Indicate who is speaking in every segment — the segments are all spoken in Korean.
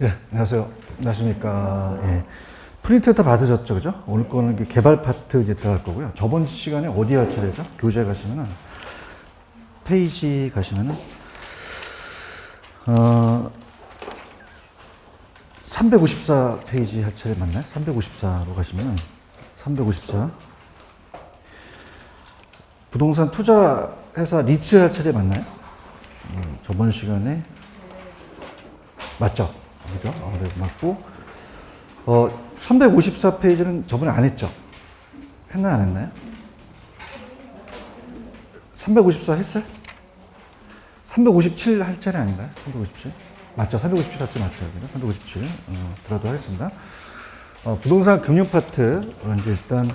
Speaker 1: 예, 안녕하세요. 안녕하십니까. 예. 프린트 다 받으셨죠, 그죠? 오늘 거는 이게 개발 파트 이제 들어갈 거고요. 저번 시간에 어디 할 차례죠? 교재 가시면은, 페이지 가시면은, 354페이지 할 차례 맞나요? 354로 가시면은, 354. 부동산 투자 회사 리츠 할 차례 맞나요? 저번 시간에, 맞죠? 그죠? 네, 맞고, 354페이지는 저번에 안 했죠? 했나요, 안 했나요? 354 했어요? 357 할 차례 아닌가요? 357? 맞죠? 357 할 차례 맞죠? 357 들어도 하겠습니다. 부동산 금융 파트, 이제 일단,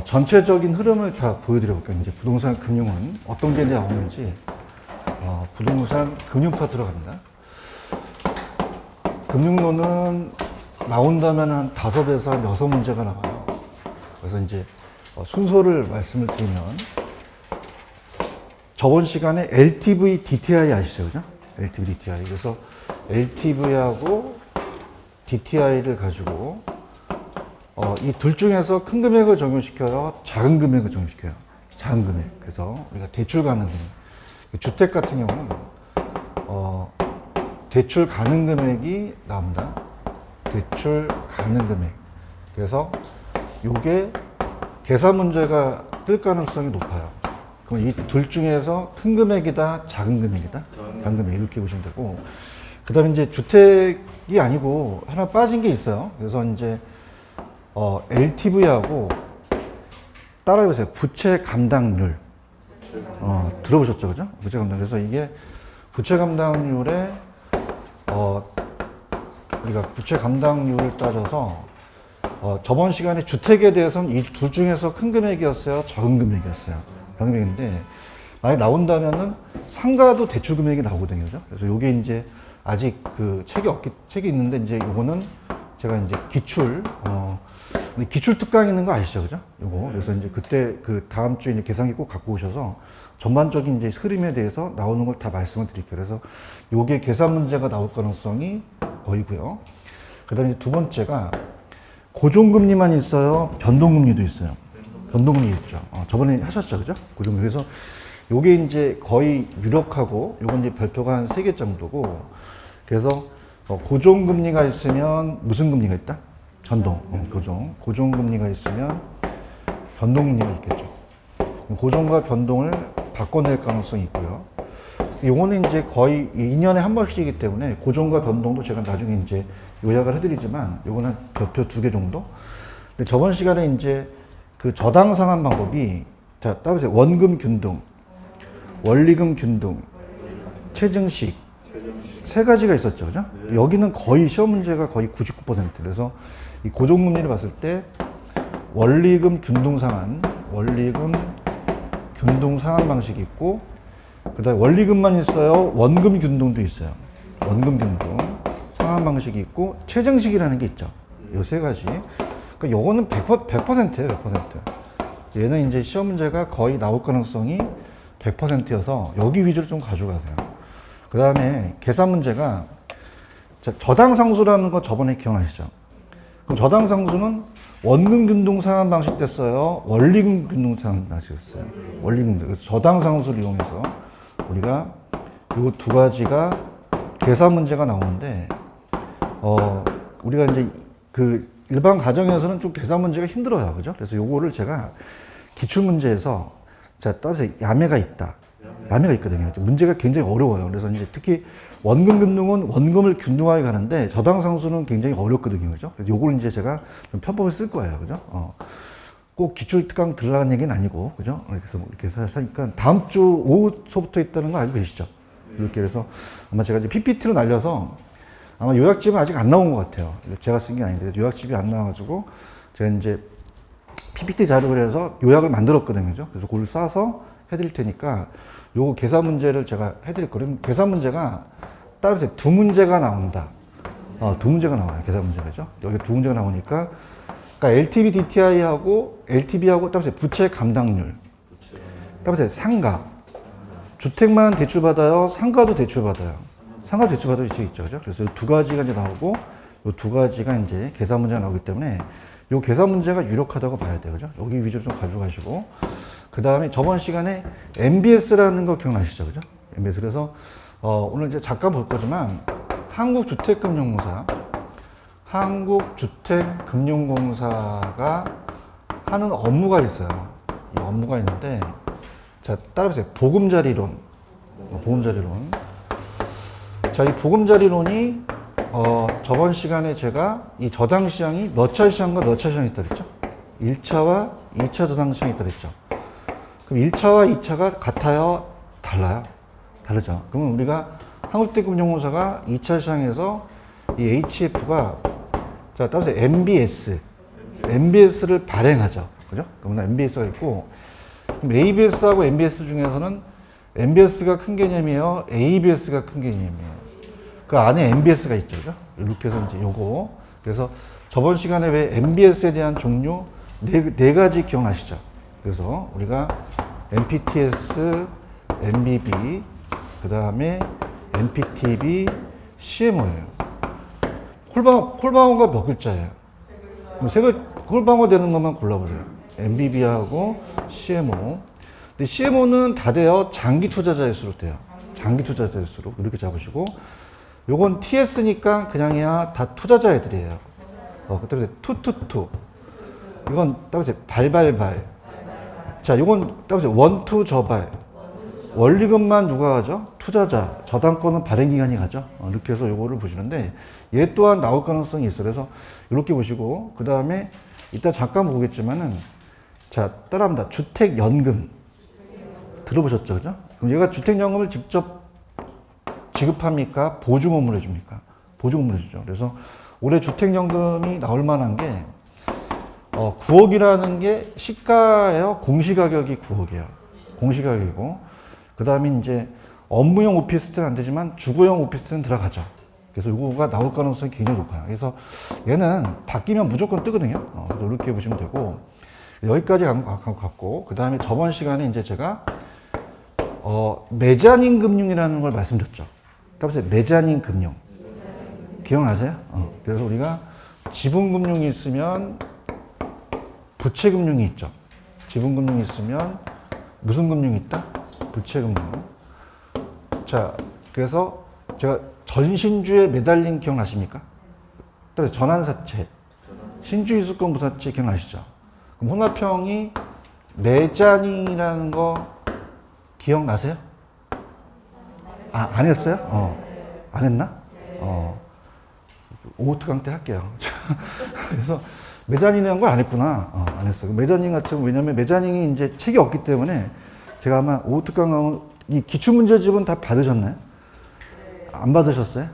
Speaker 1: 전체적인 흐름을 다 보여드려 볼게요. 이제 부동산 금융은 어떤 게 나오는지, 부동산 금융 파트로 갑니다. 금융론은 나온다면 한 5에서 한 6문제가 나와요. 그래서 이제 순서를 말씀을 드리면 저번 시간에 LTV, DTI 아시죠? 그죠? LTV, DTI. 그래서 LTV하고 DTI를 가지고 이 둘 중에서 큰 금액을 적용시켜요? 작은 금액을 적용시켜요? 작은 금액. 그래서 우리가 대출 가능 금액. 주택 같은 경우는 대출 가능 금액이 나옵니다. 대출 가능 금액. 그래서 이게 계산 문제가 뜰 가능성이 높아요. 그럼 이 둘 중에서 큰 금액이다, 작은 금액이다? 작은 금액 이렇게 보시면 되고, 그 다음에 이제 주택이 아니고 하나 빠진 게 있어요. 그래서 이제 LTV하고 따라해보세요. 부채 감당률. 들어보셨죠, 그죠? 부채 감당. 그래서 이게 부채 감당률에 우리가 부채 감당률을 따져서 저번 시간에 주택에 대해서는 이 둘 중에서 큰 금액이었어요? 적은 금액이었어요? 작은 금액인데 만약에 나온다면은 상가도 대출 금액이 나오거든요. 그죠? 그래서 요게 이제 아직 그 책이 있는데 이제 요거는 제가 이제 기출 특강 있는 거 아시죠? 그죠? 요거. 그래서 이제 그때 그 다음 주에 이제 계산기 꼭 갖고 오셔서 전반적인 이제 흐름에 대해서 나오는 걸 다 말씀을 드릴게요. 그래서 요게 계산 문제가 나올 가능성이 보이고요. 그 다음에 두 번째가 고정금리만 있어요? 변동금리도 있어요? 변동금리 있죠. 저번에 하셨죠, 그죠? 고정금리. 그래서 요게 이제 거의 유력하고 요건 이제 별표가 한 3개 정도고, 그래서 고정금리가 있으면 무슨 금리가 있다? 변동. 고정금리가 있으면 변동금리가 있겠죠. 고정과 변동을 바꿔낼 가능성이 있고요. 요거는 이제 거의 2년에 한 번씩이기 때문에 고정과 변동도 제가 나중에 이제 요약을 해드리지만 요거는 별표 2개 정도. 근데 저번 시간에 이제 그 저당 상환 방법이, 자, 따보세요. 원금 균등, 원리금 균등, 체증식, 3가지가 있었죠, 그죠? 여기는 거의 시험 문제가 거의 99%. 그래서 이 고정금리를 봤을 때 원리금 균등 상환, 원리금 균등 상환 방식이 있고, 그 다음에 원리금만 있어요? 원금 균등도 있어요. 원금 균등 상환 방식이 있고, 체증식이라는 게 있죠. 요 3가지. 그러니까 요거는 100%예요, 100%. 얘는 이제 시험 문제가 거의 나올 가능성이 100%여서 여기 위주로 좀 가져가세요. 그 다음에 계산 문제가, 저당상수라는 거 저번에 기억나시죠? 그럼 저당상수는 원금 균등 상환 방식 됐어요? 원리금 균등 상환 방식 됐어요? 원리금. 그래서 저당상수를 이용해서 우리가 요 2가지가 계산 문제가 나오는데, 우리가 이제 그 일반 가정에서는 좀 계산 문제가 힘들어요. 그죠? 그래서 요거를 제가 기출문제에서, 자, 따라서 야매가 있다. 야매가 있거든요. 문제가 굉장히 어려워요. 그래서 이제 특히 원금 균등은 원금을 균등하게 가는데 저당상수는 굉장히 어렵거든요. 그죠? 그래서 요걸 이제 제가 좀 편법을 쓸 거예요. 그죠? 꼭 기출 특강 들어가는 얘기는 아니고, 그죠? 그래서 이렇게 하니까 다음 주 오후서부터 있다는 거 알고 계시죠? 이렇게 해서 아마 제가 이제 PPT로 날려서 아마 요약집은 아직 안 나온 것 같아요. 제가 쓴 게 아닌데 요약집이 안 나와가지고 제가 이제 PPT 자료를 해서 요약을 만들었거든요. 그죠? 그래서 그걸 싸서 해드릴 테니까 요거 계산 문제를 제가 해드릴 거예요. 계산 문제가 따라서 2문제가 나온다. 2문제가 나와요. 계산 문제가죠. 여기 2문제가 나오니까, 그러니까 LTV, DTI하고 LTV하고 따라서 부채 감당률, 따라서 상가, 주택만 대출 받아요? 상가도 대출 받아요? 상하 대출과도 있죠, 그죠? 그래서 이 두 가지가 이제 나오고, 이 두 가지가 이제 계산 문제가 나오기 때문에, 이 계산 문제가 유력하다고 봐야 돼요, 그죠? 여기 위주로 좀 가져가시고, 그 다음에 저번 시간에 MBS라는 거 기억나시죠, 그죠? MBS. 그래서, 오늘 이제 잠깐 볼 거지만, 한국주택금융공사가 하는 업무가 있어요. 이 업무가 있는데, 자, 따라보세요. 보금자리론. 자, 이 보금자리론이, 저번 시간에 제가 이 저당시장이 몇 차 시장과 몇 차 시장이 있다 그랬죠? 1차와 2차 저당시장이 있다 그랬죠? 그럼 1차와 2차가 같아요? 달라요? 다르죠? 그러면 우리가 한국주택금융공사가 2차 시장에서 이 HF가, 자, 따라서 MBS를 발행하죠. 그죠? 그러면 MBS가 있고, 그럼 ABS하고 MBS 중에서는 MBS가 큰 개념이에요? ABS가 큰 개념이에요? 그 안에 MBS가 있죠. 그죠? 이렇게 해서 이제 요거. 그래서 저번 시간에 왜 MBS에 대한 종류 네 가지 기억나시죠? 그래서 우리가 MPTS, MBB, 그 다음에 MPTB, CMO예요. 콜방어가 몇 글자예요? 콜방어 되는 것만 골라보세요. MBB하고 CMO. 근데 CMO는 다 돼요. 장기 투자자일수록 돼요. 장기 투자자일수록. 이렇게 잡으시고. 요건 TS니까 그냥 해야 다 투자자 애들이에요. 그다음에 투투투. 이건 따라서 발발발. 자, 요건 따라서 원투 저발. 원리금만 누가 가죠? 투자자. 저당권은 발행기관이 가죠. 이렇게 해서 요거를 보시는데, 얘 또한 나올 가능성이 있어요. 그래서 이렇게 보시고, 그 다음에 이따 잠깐 보겠지만은, 자, 따라합니다. 주택연금. 들어보셨죠? 그죠? 그럼 얘가 주택연금을 직접 지급합니까? 보증금을 해줍니까? 보증금을 해주죠. 그래서 올해 주택연금이 나올 만한 게, 9억이라는 게 시가예요? 공시가격이 9억이에요. 공시가격이고, 그 다음에 이제 업무용 오피스텔은 안 되지만 주거용 오피스텔은 들어가죠. 그래서 이거가 나올 가능성이 굉장히 높아요. 그래서 얘는 바뀌면 무조건 뜨거든요. 그래서 이렇게 보시면 되고, 여기까지 갖고, 그 다음에 저번 시간에 이제 제가, 메자닌 금융이라는 걸 말씀드렸죠. 그래서 메자닌 금융. 기억나세요? 그래서 우리가 지분금융이 있으면 부채금융이 있죠. 지분금융이 있으면 무슨 금융이 있다? 부채금융. 자, 그래서 제가 전신주에 매달린 기억나십니까? 그래서 전환사채, 신주이수권 부사채 기억나시죠? 그럼 혼합형이 메자닌이라는 거 기억나세요? 안 했어요? 안 했나? 오후트 강때 할게요. 그래서 메자닌이라는 걸 안 했구나. 안 했어요. 메자닌 같은 경우, 왜냐면 메자닌이 이제 책이 없기 때문에 제가 아마 오후트 강하면 이 기출문제집은 다 받으셨나요? 안 받으셨어요?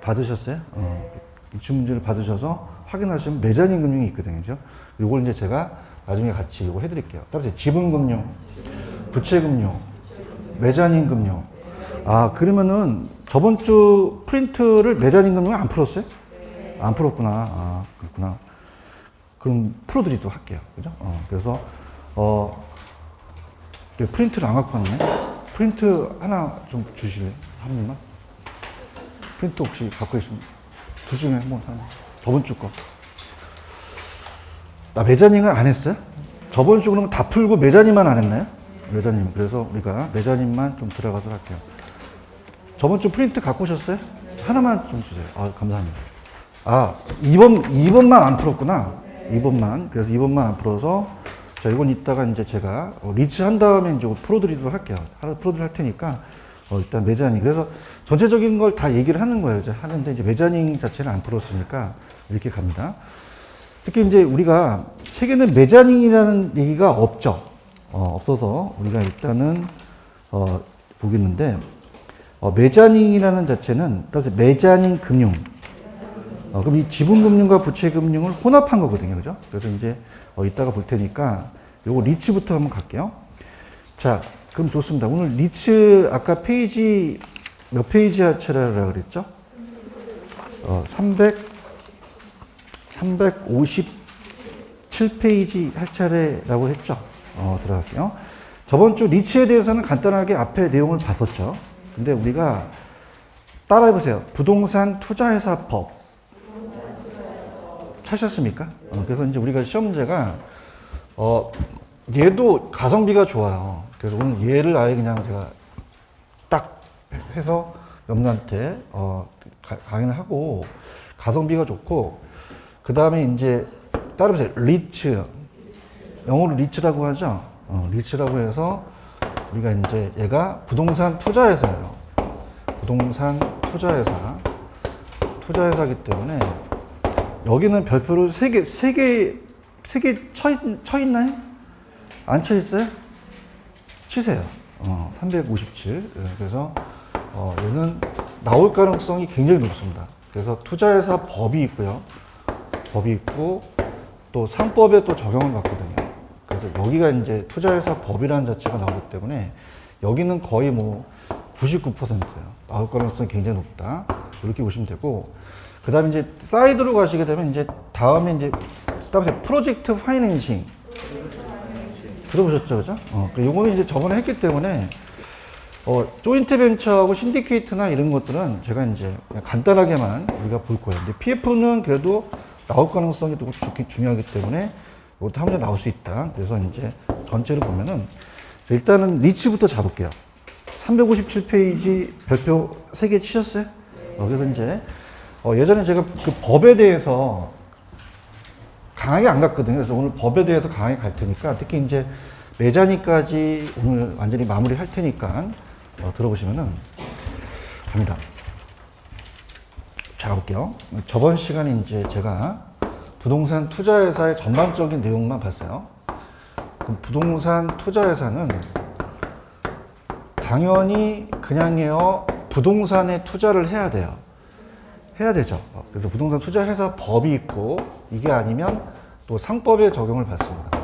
Speaker 1: 받으셨어요? 기출문제를 받으셔서 확인하시면 메자닌 금융이 있거든요. 그죠? 이걸 이제 제가 나중에 같이 이거 해드릴게요. 따라서 지분금융, 부채금융, 메자닌 금융. 그러면은 저번 주 프린트를 메자닌 금융 안 풀었어요? 안 풀었구나. 그렇구나. 그럼 풀어드리도록 할게요. 그죠? 그래서, 프린트를 안 갖고 왔네. 프린트 하나 좀 주실래요? 한 번만. 프린트 혹시 갖고 계시면 두 중에 한 번, 저번 주 거. 메자닌을 안 했어요? 저번 주 그러면 다 풀고 메자닌만 안 했나요? 메자닌. 그래서 우리가 메자닌만 좀 들어가도록 할게요. 저번 주 프린트 갖고 오셨어요? 하나만 좀 주세요. 감사합니다. 2번만 안 풀었구나. 2번만. 그래서 2번만 안 풀어서, 자, 이건 이따가 이제 제가 리치 한 다음에 이제 풀어드리도록 할게요. 풀어드릴 할 테니까, 일단 메자닌. 그래서 전체적인 걸 다 얘기를 하는 거예요. 이제 하는데 이제 메자닌 자체를 안 풀었으니까 이렇게 갑니다. 특히 이제 우리가 책에는 메자닌이라는 얘기가 없죠. 없어서 우리가 일단은, 보겠는데, 메자닌이라는 자체는, 따라서 메자닌 금융. 그럼 이 지분금융과 부채금융을 혼합한 거거든요. 그죠? 그래서 이제, 이따가 볼 테니까, 요거 리츠부터 한번 갈게요. 자, 그럼 좋습니다. 오늘 리츠, 아까 페이지, 몇 페이지 하체라고 그랬죠? 357페이지 할 차례라고 했죠? 들어갈게요. 저번 주 리츠에 대해서는 간단하게 앞에 내용을 봤었죠. 근데 우리가 따라해보세요. 부동산 투자회사법. 찾으셨습니까? 그래서 이제 우리가 시험 문제가, 얘도 가성비가 좋아요. 그래서 오늘 얘를 아예 그냥 제가 딱 해서 여러분한테, 강의를 하고, 가성비가 좋고, 그 다음에 이제, 따라해보세요. 리츠. 영어로 리츠라고 하죠? 리츠라고 해서, 우리가 이제 얘가 부동산 투자회사예요. 부동산 투자회사이기 때문에 여기는 별표를 세 개 쳐 있나요? 안 쳐 있어요? 치세요. 357. 그래서 얘는 나올 가능성이 굉장히 높습니다. 그래서 투자회사 법이 있고요. 법이 있고 또 상법에 또 적용을 받거든요. 그래서 여기가 이제 투자회사 법이라는 자체가 나오기 때문에 여기는 거의 뭐 99%예요. 나올 가능성이 굉장히 높다. 이렇게 보시면 되고, 그 다음에 이제 사이드로 가시게 되면 이제 다음에 이제 프로젝트 파이낸싱 들어보셨죠, 그죠? 요거는 이제 저번에 했기 때문에 조인트 벤처하고 신디케이트나 이런 것들은 제가 이제 그냥 간단하게만 우리가 볼 거예요. 근데 PF는 그래도 나올 가능성이 또 중요하기 때문에 이것도 한 번에 나올 수 있다. 그래서 이제 전체를 보면은 일단은 리치부터 잡을게요. 357페이지 별표 3개 치셨어요? 그래서 이제 예전에 제가 그 법에 대해서 강하게 안 갔거든요. 그래서 오늘 법에 대해서 강하게 갈 테니까 특히 이제 매자니까지 오늘 완전히 마무리 할 테니까 들어보시면은 갑니다. 자, 볼게요. 저번 시간에 이제 제가 부동산 투자회사의 전반적인 내용만 봤어요. 그럼 부동산 투자회사는 당연히 그냥요 부동산에 투자를 해야 돼요. 해야 되죠. 그래서 부동산 투자회사 법이 있고 이게 아니면 또 상법에 적용을 받습니다.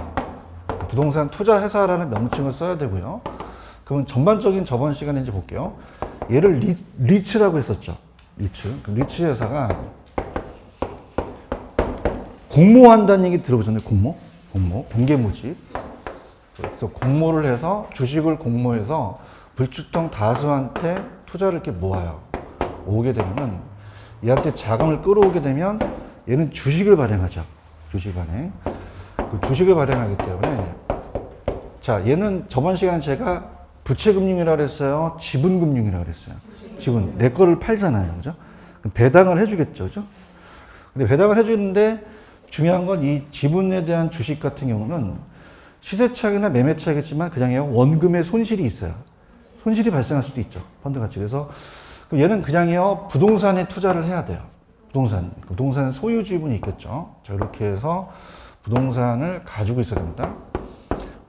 Speaker 1: 부동산 투자회사라는 명칭을 써야 되고요. 그러면 전반적인 저번 시간에 이제 볼게요. 얘를 리츠라고 했었죠. 리츠. 리츠 회사가 공모한다는 얘기 들어보셨나요? 공모? 공개모집. 그래서 공모를 해서 주식을 공모해서 불특정 다수한테 투자를 이렇게 모아요. 오게 되면은 얘한테 자금을 끌어오게 되면 얘는 주식을 발행하죠. 주식 발행. 그 주식을 발행하기 때문에 자, 얘는 저번 시간에 제가 부채금융이라고 그랬어요? 지분금융이라고 그랬어요? 지분. 내 거를 팔잖아요. 그죠? 그럼 배당을 해주겠죠. 그죠? 근데 배당을 해주는데 중요한 건 이 지분에 대한 주식 같은 경우는 시세차익이나 매매차익이겠지만 그냥 원금의 손실이 있어요. 손실이 발생할 수도 있죠. 펀드 가치. 그래서 얘는 그냥요 부동산에 투자를 해야 돼요. 부동산 소유 지분이 있겠죠. 자, 이렇게 해서 부동산을 가지고 있어야 됩니다.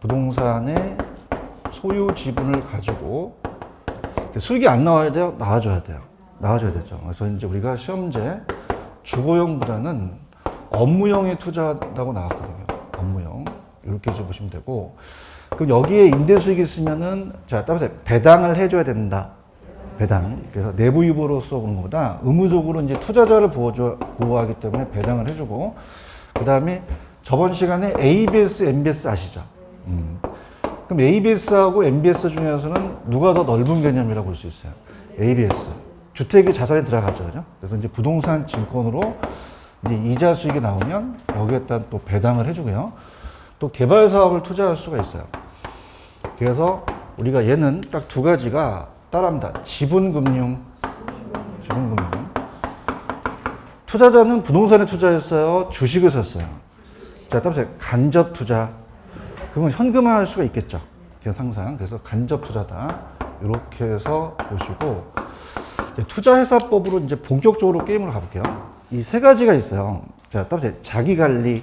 Speaker 1: 부동산의 소유 지분을 가지고 수익이 안 나와야 돼요? 나와줘야 돼요. 나와줘야 되죠. 그래서 이제 우리가 시험 문제 주거용보다는 업무용에 투자한다고 나왔거든요. 업무용. 이렇게 해서 보시면 되고, 그럼 여기에 임대수익이 있으면은, 자, 따라서 배당을 해줘야 된다. 배당. 그래서 내부 유보로서 그런 것보다 의무적으로 이제 투자자를 보호하기 때문에 배당을 해주고, 그 다음에 저번 시간에 ABS, MBS 아시죠? 그럼 ABS하고 MBS 중에서는 누가 더 넓은 개념이라고 볼 수 있어요? ABS. 주택이 자산에 들어가죠. 그죠? 그래서 이제 부동산 증권으로 이제 이자 수익이 나오면 여기에다 또 배당을 해주고요. 또 개발 사업을 투자할 수가 있어요. 그래서 우리가 얘는 딱 두 가지가 따라합니다. 지분금융. 투자자는 부동산에 투자했어요? 주식을 샀어요? 자, 따라서 간접 투자. 그건 현금화할 수가 있겠죠. 항상. 그래서 간접 투자다. 이렇게 해서 보시고, 투자회사법으로 이제 본격적으로 게임을 가볼게요. 이 세 가지가 있어요. 자, 따라서 자기 관리,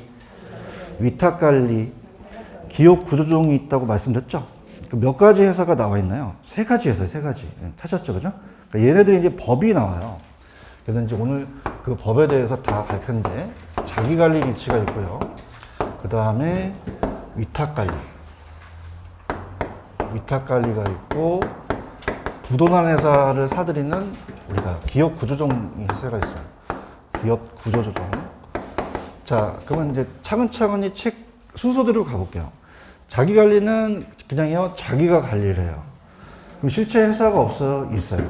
Speaker 1: 위탁 관리, 기업 구조조정이 있다고 말씀드렸죠? 몇 가지 회사가 나와 있나요? 세 가지 회사요, 세 가지. 찾았죠, 그죠? 그러니까 얘네들이 이제 법이 나와요. 그래서 이제 오늘 그 법에 대해서 다 갈 텐데, 자기 관리 리치가 있고요. 그 다음에 위탁 관리가 있고, 부도난 회사를 사들이는 우리가 기업 구조조정 회사가 있어요. 기업 구조조정. 자, 그러면 이제 차근차근히 책 순서대로 가볼게요. 자기 관리는 그냥요, 자기가 관리를 해요. 그럼 실제 회사가 없어요? 있어요.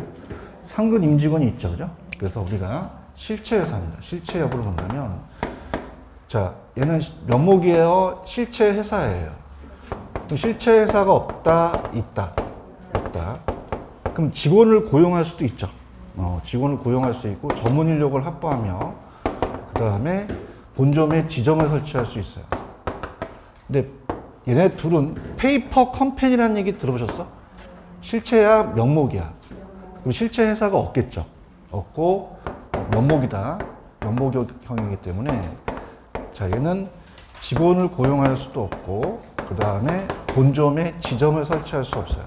Speaker 1: 상근 임직원이 있죠, 그죠? 그래서 우리가 실체 회사입니다. 실체 여부를 본다면, 자, 얘는 면목이에요, 실체 회사예요. 그럼 실체 회사가 없다, 있다. 그럼 직원을 고용할 수도 있죠. 직원을 고용할 수 있고 전문 인력을 확보하며 그 다음에 본점에 지점을 설치할 수 있어요. 근데 얘네 둘은 페이퍼 컴퍼니라는 얘기 들어보셨어? 실체야 명목이야. 그럼 실체 회사가 없겠죠. 없고 면목이다. 면목형이기 때문에 자, 얘는 직원을 고용할 수도 없고 그 다음에 본점에 지점을 설치할 수 없어요.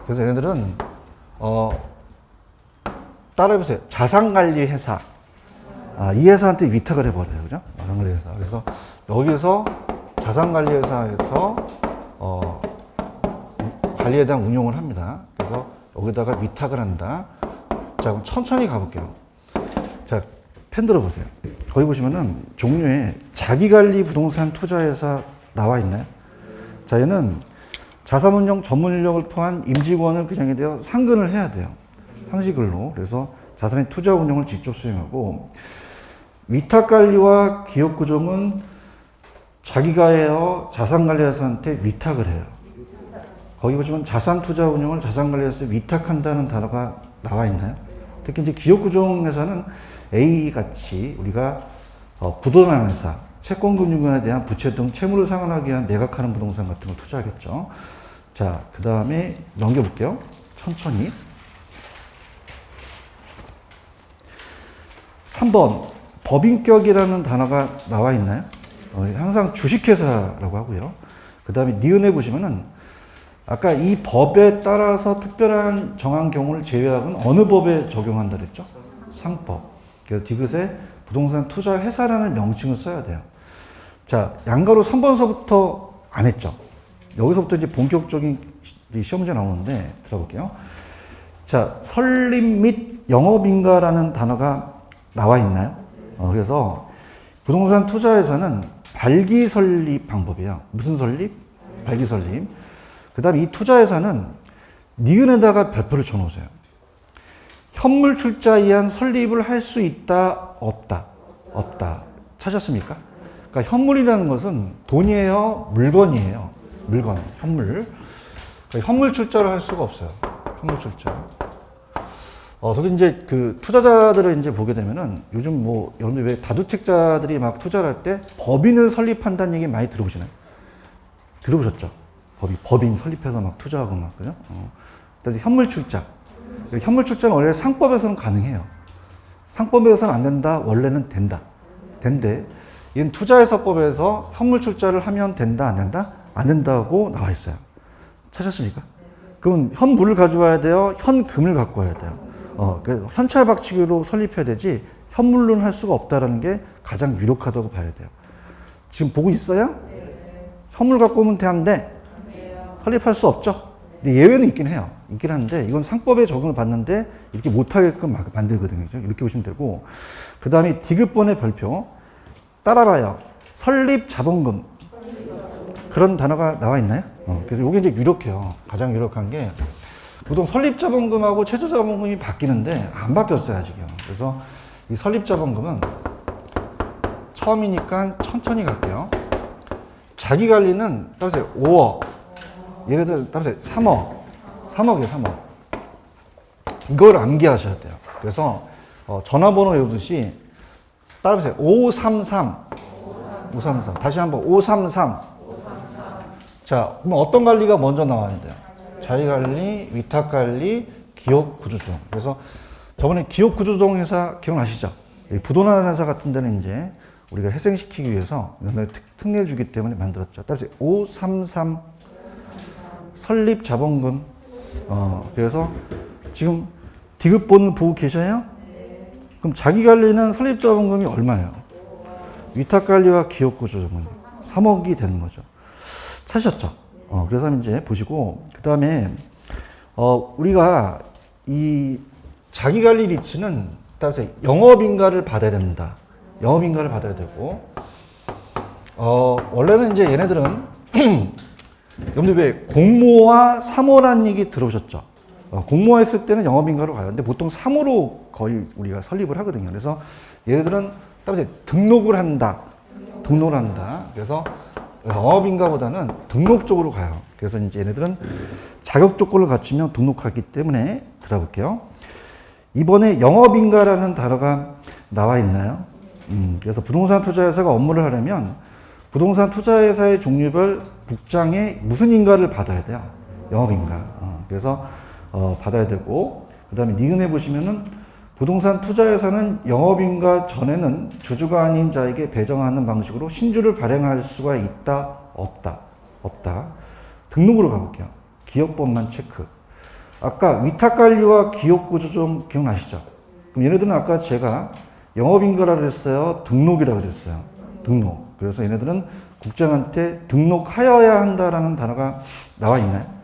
Speaker 1: 그래서 얘네들은 따라해보세요. 자산관리회사. 이 회사한테 위탁을 해버려요. 그죠? 자산관리회사. 그래서 여기서 자산관리회사에서 관리에 대한 운용을 합니다. 그래서 여기다가 위탁을 한다. 자, 그럼 천천히 가볼게요. 자, 펜 들어보세요. 거기 보시면은 종류에 자기관리 부동산 투자회사 나와 있나요? 자, 얘는 자산운용 전문 인력을 포함한 임직원을 그냥에 대해 상근을 해야 돼요. 상시근로. 그래서 자산의 투자 운용을 직접 수행하고 위탁관리와 기업구조는 자기가 해요. 자산관리회사한테 위탁을 해요. 거기 보시면 자산투자 운용을 자산관리회사에 위탁한다는 단어가 나와 있나요? 특히 이제 기업구조회사는 A같이 우리가 부도난 회사, 채권금융에 대한 부채 등 채무를 상환하기 위한 매각하는 부동산 같은 걸 투자하겠죠. 자, 그 다음에 넘겨볼게요. 천천히. 3번 법인격이라는 단어가 나와 있나요? 항상 주식회사라고 하고요. 그 다음에 니은에 보시면은 아까 이 법에 따라서 특별한 정한 경우를 제외하고는 어느 법에 적용한다 그랬죠? 상법. 그래서 디귿에 부동산 투자 회사라는 명칭을 써야 돼요. 자, 양가로 3번서부터 안 했죠? 여기서부터 이제 본격적인 시험 문제 나오는데 들어볼게요. 자, 설립 및 영업인가라는 단어가 나와 있나요? 그래서 부동산 투자회사는 발기 설립 방법이에요. 무슨 설립? 발기 설립. 그 다음에 이 투자회사는 니은에다가 별표를 쳐놓으세요. 현물 출자에 의한 설립을 할 수 있다, 없다. 없다. 찾았습니까? 그러니까 현물이라는 것은 돈이에요, 물건이에요. 물건, 현물. 그러니까 현물 출자를 할 수가 없어요. 현물 출자. 저도 이제 그 투자자들을 이제 보게 되면은 요즘 뭐 여러분들 왜 다주택자들이 막 투자를 할 때 법인을 설립한다는 얘기 많이 들어보시나요? 들어보셨죠? 법인 설립해서 막 투자하고 막, 그죠? 그다음에 현물 출자. 현물 출자는 원래 상법에서는 가능해요. 상법에서는 안 된다, 원래는 된다. 된대. 이건 투자회사법에서 현물 출자를 하면 된다, 안 된다? 안 된다고 나와 있어요. 찾았습니까? 그럼 현물을 가져와야 돼요? 현금을 갖고 와야 돼요? 그래서 현찰 박치기로 설립해야 되지 현물로는 할 수가 없다는 게 가장 유력하다고 봐야 돼요. 지금 보고 있어요? 현물 갖고 오면 되는데 설립할 수 없죠? 근데 예외는 있긴 해요. 있긴 한데 이건 상법에 적용을 받는데 이렇게 못하게끔 만들거든요. 이렇게 보시면 되고 그 다음에 디귿번의 별표 따라봐요. 설립 자본금 그런 단어가 나와 있나요? 그래서 이게 이제 유력해요. 가장 유력한 게 보통 설립 자본금하고 최저 자본금이 바뀌는데 안 바뀌었어요 아직요. 그래서 이 설립 자본금은 처음이니까 천천히 갈게요. 자기 관리는 따라서 5억, 얘네들 따라서 3억이에요. 3억. 이걸 암기하셔야 돼요. 그래서 전화번호 외우듯이 따라해보세요. 533. 다시 한번 533. 자, 그럼 어떤 관리가 먼저 나와야 돼요? 자기관리, 위탁관리, 기업구조조정. 그래서 저번에 기업구조조정 회사 기억나시죠? 부도난 회사 같은 데는 이제 우리가 회생시키기 위해서 특례를 주기 때문에 만들었죠. 따라서 533 설립 자본금. 그래서 지금 디귿본 보고 계셔요? 그럼 자기관리는 설립 자본금이 얼마예요? 위탁관리와 기업구조조정은 3억이 되는 거죠. 찾으셨죠? 그래서 이제 보시고, 그 다음에, 우리가 이 자기관리 리츠는 따라서 영업인가를 받아야 된다. 영업인가를 받아야 되고, 원래는 이제 얘네들은, 여러분들 왜 공모와 사모라는 얘기 들어보셨죠? 공모했을 때는 영업인가로 가요. 근데 보통 3으로 거의 우리가 설립을 하거든요. 그래서 얘네들은 따라서 등록을 한다. 등록을 한다. 그래서 영업인가보다는 등록 쪽으로 가요. 그래서 이제 얘네들은 자격 조건을 갖추면 등록하기 때문에 들어볼게요. 이번에 영업인가라는 단어가 나와 있나요? 그래서 부동산 투자회사가 업무를 하려면 부동산 투자회사의 종류별 복장에 무슨 인가를 받아야 돼요? 영업인가. 그래서 받아야 되고, 그 다음에 니은에 보시면은 부동산 투자회사는 영업인가 전에는 주주가 아닌 자에게 배정하는 방식으로 신주를 발행할 수가 있다, 없다, 없다. 등록으로 가볼게요. 기업법만 체크. 아까 위탁관리와 기업구조 좀 기억나시죠? 그럼 얘네들은 아까 제가 영업인가라 그랬어요? 등록이라 그랬어요? 등록. 그래서 얘네들은 국장한테 등록하여야 한다라는 단어가 나와 있나요?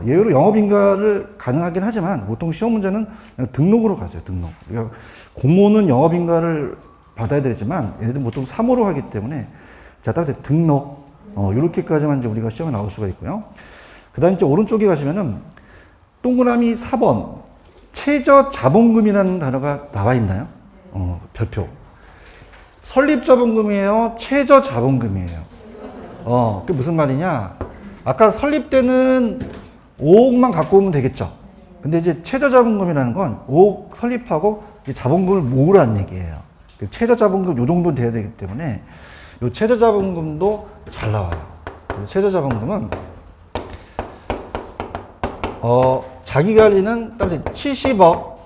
Speaker 1: 예외로 영업인가를 가능하긴 하지만 보통 시험 문제는 그냥 등록으로 가세요. 등록. 그러니까 공모는 영업인가를 받아야 되지만 얘네들은 보통 3호로 하기 때문에 자, 따라서 등록. 이렇게까지만 이제 우리가 시험에 나올 수가 있고요. 그 다음에 이제 오른쪽에 가시면은 동그라미 4번 최저 자본금이라는 단어가 나와 있나요? 별표. 설립 자본금이에요? 최저 자본금이에요? 그게 무슨 말이냐? 아까 설립 때는 5억만 갖고 오면 되겠죠. 근데 이제 최저 자본금이라는 건 5억 설립하고 자본금을 모으라는 얘기예요. 최저 자본금 요 정도 돼야 되기 때문에 요 최저 자본금도 잘 나와요. 최저 자본금은 자기 관리는 따라서 70억,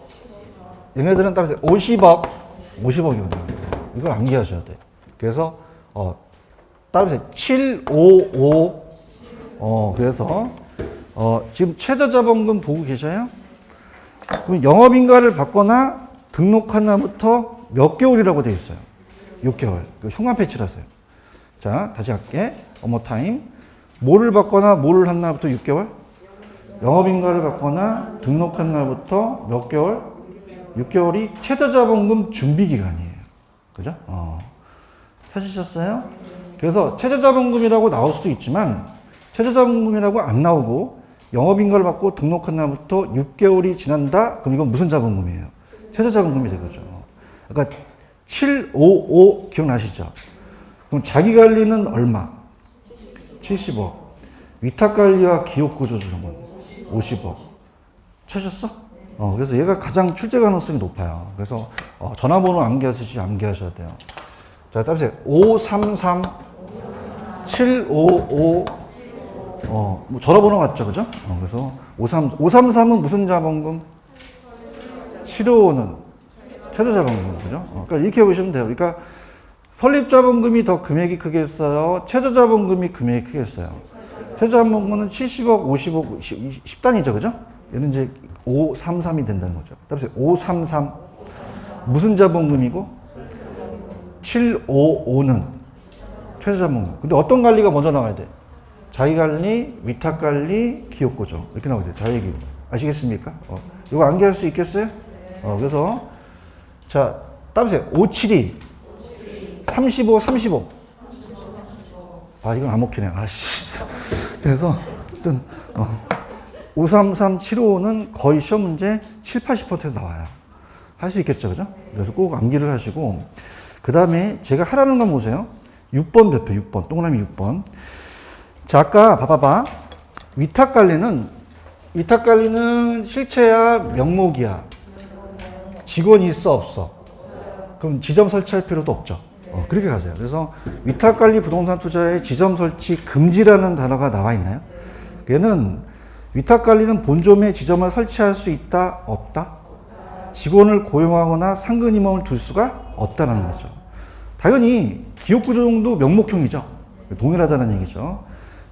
Speaker 1: 얘네들은 따라서 50억이거든요. 이걸 암기하셔야 돼요. 그래서 따라서 755, 그래서 지금 최저 자본금 보고 계셔요? 그럼 영업인가를 받거나 등록한 날부터 몇 개월이라고 되어 있어요? 6개월. 현관 패치라서요. 자, 다시 할게. one more time. 뭐를 받거나 뭐를 한 날부터 6개월? 영업인가를 받거나 등록한 날부터 몇 개월? 6개월이 최저자본금 준비기간이에요. 그죠? 찾으셨어요? 그래서 최저자본금이라고 나올 수도 있지만 최저자본금이라고 안 나오고 영업인가를 받고 등록한 날부터 6개월이 지난다? 그럼 이건 무슨 자본금이에요? 최저자본금이 되겠죠. 그러니까 755 기억나시죠? 그럼 자기관리는 얼마? 70억. 위탁관리와 기업구조조정은 50억. 찾았어? 그래서 얘가 가장 출제 가능성이 높아요. 그래서 전화번호 암기하셔야 돼요. 자, 따라서 533 755 뭐 전화번호 같죠, 그죠? 그래서 533은 무슨 자본금? 755는 최저자본금, 그죠? 그러니까 이렇게 보시면 돼요. 그러니까 설립자본금이 더 금액이 크겠어요? 최저자본금이 금액이 크겠어요? 최저자본금은 70억, 50억, 10단위죠, 그죠? 얘는 이제 533이 된다는 거죠. 따라서 533 무슨 자본금이고 755는 최저자본금. 근데 어떤 관리가 먼저 나와야 돼? 자기관리, 위탁관리, 기업구조 이렇게 나오게 돼요. 자기기업. 아시겠습니까? 이거 암기할 수 있겠어요? 그래서 자, 따라서 572 35, 35. 이건 안 먹히네. 그래서, 하여튼, 533, 755는 거의 시험 문제 7, 80% 나와요. 할 수 있겠죠, 그죠? 그래서 꼭 암기를 하시고, 그 다음에 제가 하라는 건 보세요. 6번 대표, 6번. 동그라미 6번. 자, 아까 봐봐봐. 위탁관리는 실체야, 명목이야. 직원이 있어, 없어? 그럼 지점 설치할 필요도 없죠. 그렇게 가세요. 그래서 위탁관리 부동산 투자의 지점 설치 금지라는 단어가 나와 있나요? 얘는 위탁관리는 본점에 지점을 설치할 수 있다, 없다? 직원을 고용하거나 상근 임원을 둘 수가 없다는 거죠. 당연히 기업구조정도 명목형이죠. 동일하다는 얘기죠.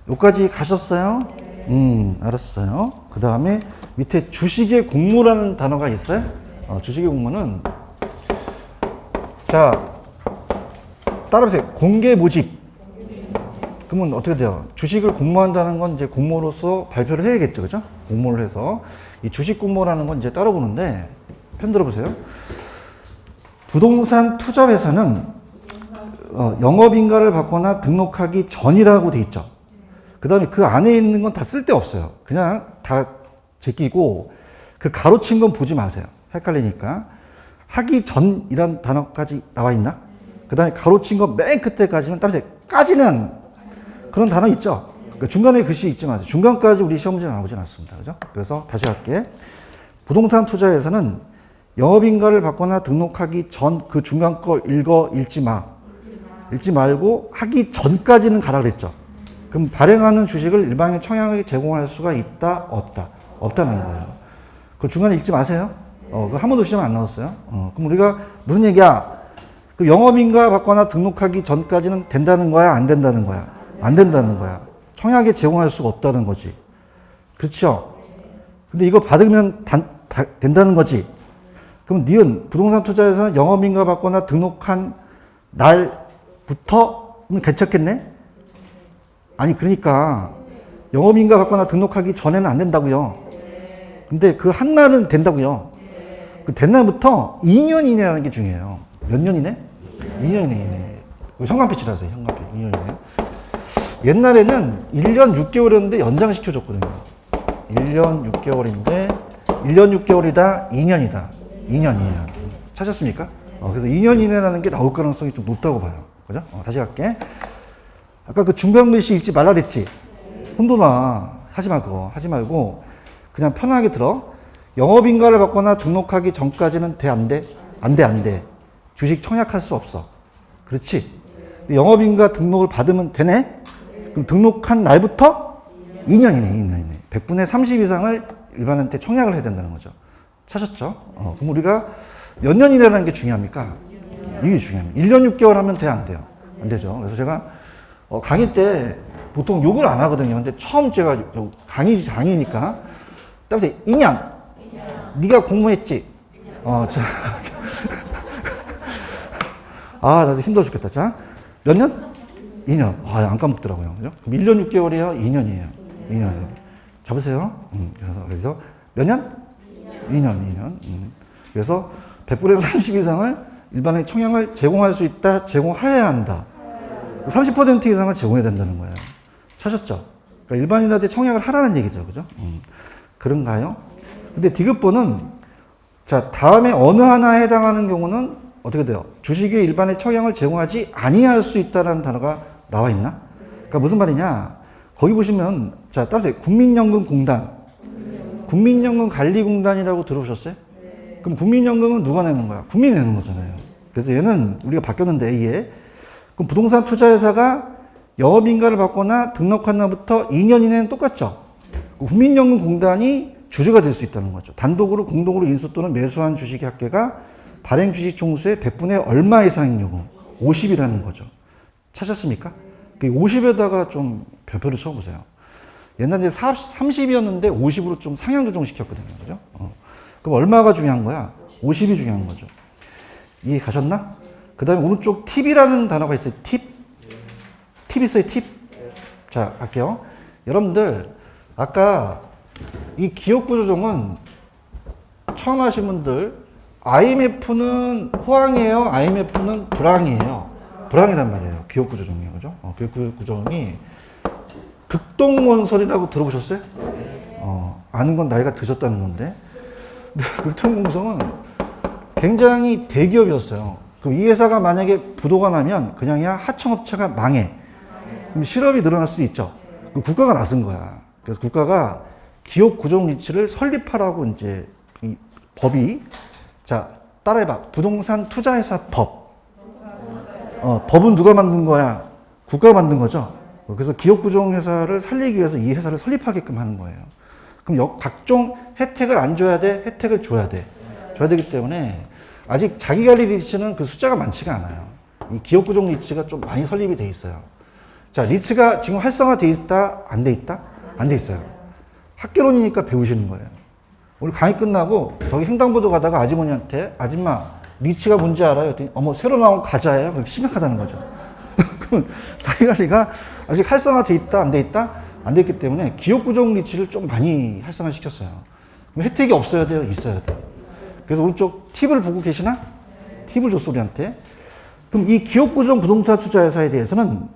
Speaker 1: 여기까지 가셨어요? 알았어요. 그 다음에 밑에 주식의 공모라는 단어가 있어요? 주식의 공모는 자, 따라보세요. 공개 모집. 그러면 어떻게 돼요? 주식을 공모한다는 건 이제 공모로서 발표를 해야겠죠, 그죠? 공모를 해서 이 주식 공모라는 건 이제 따로 보는데 편 들어보세요. 부동산 투자 회사는 영업인가를 받거나 등록하기 전이라고 돼 있죠. 그 다음에 그 안에 있는 건 다 쓸데 없어요. 그냥 다 제끼고 그 가로친 건 보지 마세요. 헷갈리니까. 하기 전이란 단어까지 나와 있나? 그 다음에 가로친 거 맨 끝에까지는, 따라서 까지는 그런 단어 있죠? 그러니까 중간에 글씨 있지 마세요. 중간까지 우리 시험 문제 나오진 않습니다. 그죠? 그래서 다시 할게. 부동산 투자에서는 영업인가를 받거나 등록하기 전 그 중간 걸 읽지 마. 읽지 말고 하기 전까지는 가라 그랬죠. 그럼 발행하는 주식을 일반인 청약에 제공할 수가 있다? 없다? 없다는 거예요. 그 중간에 읽지 마세요. 그 한 번도 시험 안 나왔어요. 그럼 우리가 무슨 얘기야? 그 영업인가 받거나 등록하기 전까지는 된다는 거야? 안 된다는 거야? 안 된다는 거야. 청약에 제공할 수가 없다는 거지. 그렇죠? 근데 이거 받으면 된다는 거지. 그럼 니은 부동산 투자에서는 영업인가 받거나 등록한 날부터는 괜찮겠네? 아니 그러니까 영업인가 받거나 등록하기 전에는 안 된다고요. 근데 그 한 날은 된다고요. 그 된 날부터 2년 이내라는 게 중요해요. 몇 년이네? 2년 이내. 현관표 칠하세요. 현관표. 2년 이내. 옛날에는 1년 6개월이었는데 연장시켜줬거든요. 1년 6개월인데 1년 6개월이다. 2년이다. 2년. 찾았습니까? 그래서 2년 이내라는 게 나올 가능성이 좀 높다고 봐요. 그죠? 다시 갈게. 아까 그 중간 글씨 읽지 말라 그랬지? 혼돈아. 하지 말고 그냥 편하게 들어. 영업인가를 받거나 등록하기 전까지는 돼, 안 돼? 안 돼. 주식 청약할 수 없어. 그렇지? 영업인가 등록을 받으면 되네? 그럼 등록한 날부터 2년이네. 100분의 30 이상을 일반한테 청약을 해야 된다는 거죠. 찾았죠? 그럼 우리가 몇 년이라는 게 중요합니까? 이게 중요합니다. 1년 6개월 하면 돼, 안 돼요? 안 되죠. 그래서 제가 강의 때 보통 욕을 안 하거든요. 근데 처음 제가 강의니까 따라서 2년. 네가 공부했지? 나도 힘들어 죽겠다. 자, 몇 년? 2년. 안 까먹더라고요. 그죠? 그럼 1년 6개월이에요? 2년이에요. 2년. 잡으세요. 그래서 몇 년? 2년. 그래서 100분의 30 이상을 일반의 청약을 제공할 수 있다, 제공해야 한다. 30% 이상을 제공해야 된다는 거예요. 찾았죠? 그러니까 일반인한테 청약을 하라는 얘기죠. 그죠? 그런가요? 근데 디귿번은, 자, 다음에 어느 하나에 해당하는 경우는 어떻게 돼요? 주식의 일반의 청약을 제공하지 아니할 수 있다는 단어가 나와 있나? 그러니까 무슨 말이냐? 거기 보시면, 자, 따라서 국민연금공단, 국민연금관리공단이라고 들어보셨어요? 그럼 국민연금은 누가 내는 거야? 국민이 내는 거잖아요. 그래서 얘는 우리가 바뀌었는데 A에, 그럼 부동산 투자회사가 영업인가를 받거나 등록한 날부터 2년 이내는 똑같죠? 국민연금공단이 주주가 될 수 있다는 거죠. 단독으로 공동으로 인수 또는 매수한 주식의 합계가 발행 주식 총수의 100분의 얼마 이상인 경우 50이라는 거죠. 찾았습니까? 그 50에다가 좀 별표를 쳐보세요. 옛날에 30이었는데 50으로 좀 상향 조정시켰거든요. 그죠? 그럼 얼마가 중요한 거야? 50이 중요한 거죠. 이해 가셨나? 그 다음에 오른쪽 팁이라는 단어가 있어요. 팁 있어요. 팁. 자, 갈게요. 여러분들 아까 이 기업구조조정은 처음 하신 분들 IMF는 호황이에요? IMF는 불황이에요? 불황이란 말이에요. 기업구조조정이에요. 그죠? 기업구조조정이 극동건설이라고 들어보셨어요? 아는 건 나이가 드셨다는 건데. 근데 극동건설은 굉장히 대기업이었어요. 그럼 이 회사가 만약에 부도가 나면 그냥이야 하청업체가 망해. 그럼 실업이 늘어날 수 있죠. 그럼 국가가 나선 거야. 그래서 국가가 기업 구조 리츠를 설립하라고 이제 이 법이, 자, 따라해봐. 부동산 투자회사 법. 법은 누가 만든 거야? 국가가 만든 거죠. 그래서 기업 구조 회사를 살리기 위해서 이 회사를 설립하게끔 하는 거예요. 그럼 각종 혜택을 안 줘야 돼? 혜택을 줘야 돼. 줘야 되기 때문에 아직 자기 관리 리츠는 그 숫자가 많지가 않아요. 이 기업 구조 리츠가 좀 많이 설립이 돼 있어요. 자, 리츠가 지금 활성화돼 있다? 안 돼 있다? 안 돼 있어요. 학개론이니까 배우시는 거예요. 오늘 강의 끝나고 저기 횡단보도 가다가 아주머니한테 아줌마 리츠가 뭔지 알아요? 했더니 어머 새로 나온 과자예요? 그렇게 심각하다는 거죠. 그러면 자기 관리가 아직 활성화돼 있다? 안 돼 있다? 안 돼 있기 때문에 기업 구조 리츠를 좀 많이 활성화 시켰어요. 그럼 혜택이 없어야 돼요? 있어야 돼요. 그래서 오른쪽 팁을 보고 계시나? 팁을 줬어 우리한테. 그럼 이 기업 구조 부동산 투자회사에 대해서는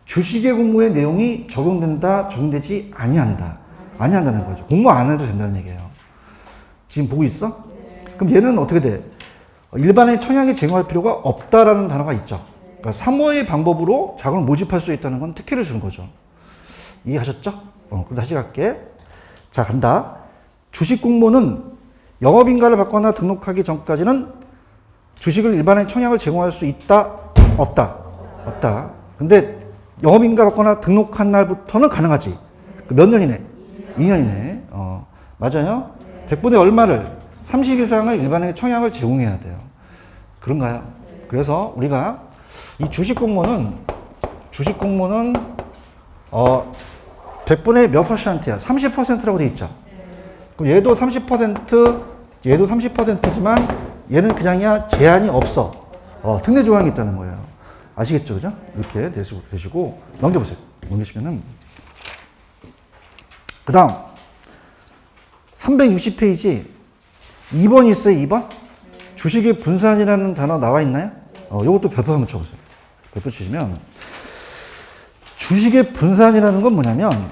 Speaker 1: 주식의 공모의 내용이 적용된다, 적용되지 아니한다는 거죠. 공모 안 해도 된다는 얘기예요. 지금 보고 있어? 그럼 얘는 어떻게 돼? 일반의 청약에 제공할 필요가 없다라는 단어가 있죠. 그러니까 3호의 방법으로 자금을 모집할 수 있다는 건 특혜를 주는 거죠. 이해하셨죠? 그럼 다시 갈게. 자, 간다. 주식 공모는 영업인가를 받거나 등록하기 전까지는 주식을 일반의 청약을 제공할 수 있다? 없다? 없다. 근데 영업인가 받거나 등록한 날부터는 가능하지. 몇 년이네? 2년이네. 맞아요? 100분의 얼마를 30 이상을 일반의 청약을 제공해야 돼요. 그런가요? 그래서 우리가 이 주식 공모는 100분의 몇 퍼센트야? 30%라고 돼 있죠. 그럼 얘도 30%, 얘도 30%지만 얘는 그냥이야 제한이 없어. 특례 조항이 있다는 거예요. 아시겠죠? 그죠? 이렇게 되시고 넘겨보세요. 넘기시면은 그 다음 360페이지 2번 있어요. 2번? 주식의 분산이라는 단어 나와 있나요? 요것도 별표 한번 쳐보세요. 별표 치시면 주식의 분산이라는 건 뭐냐면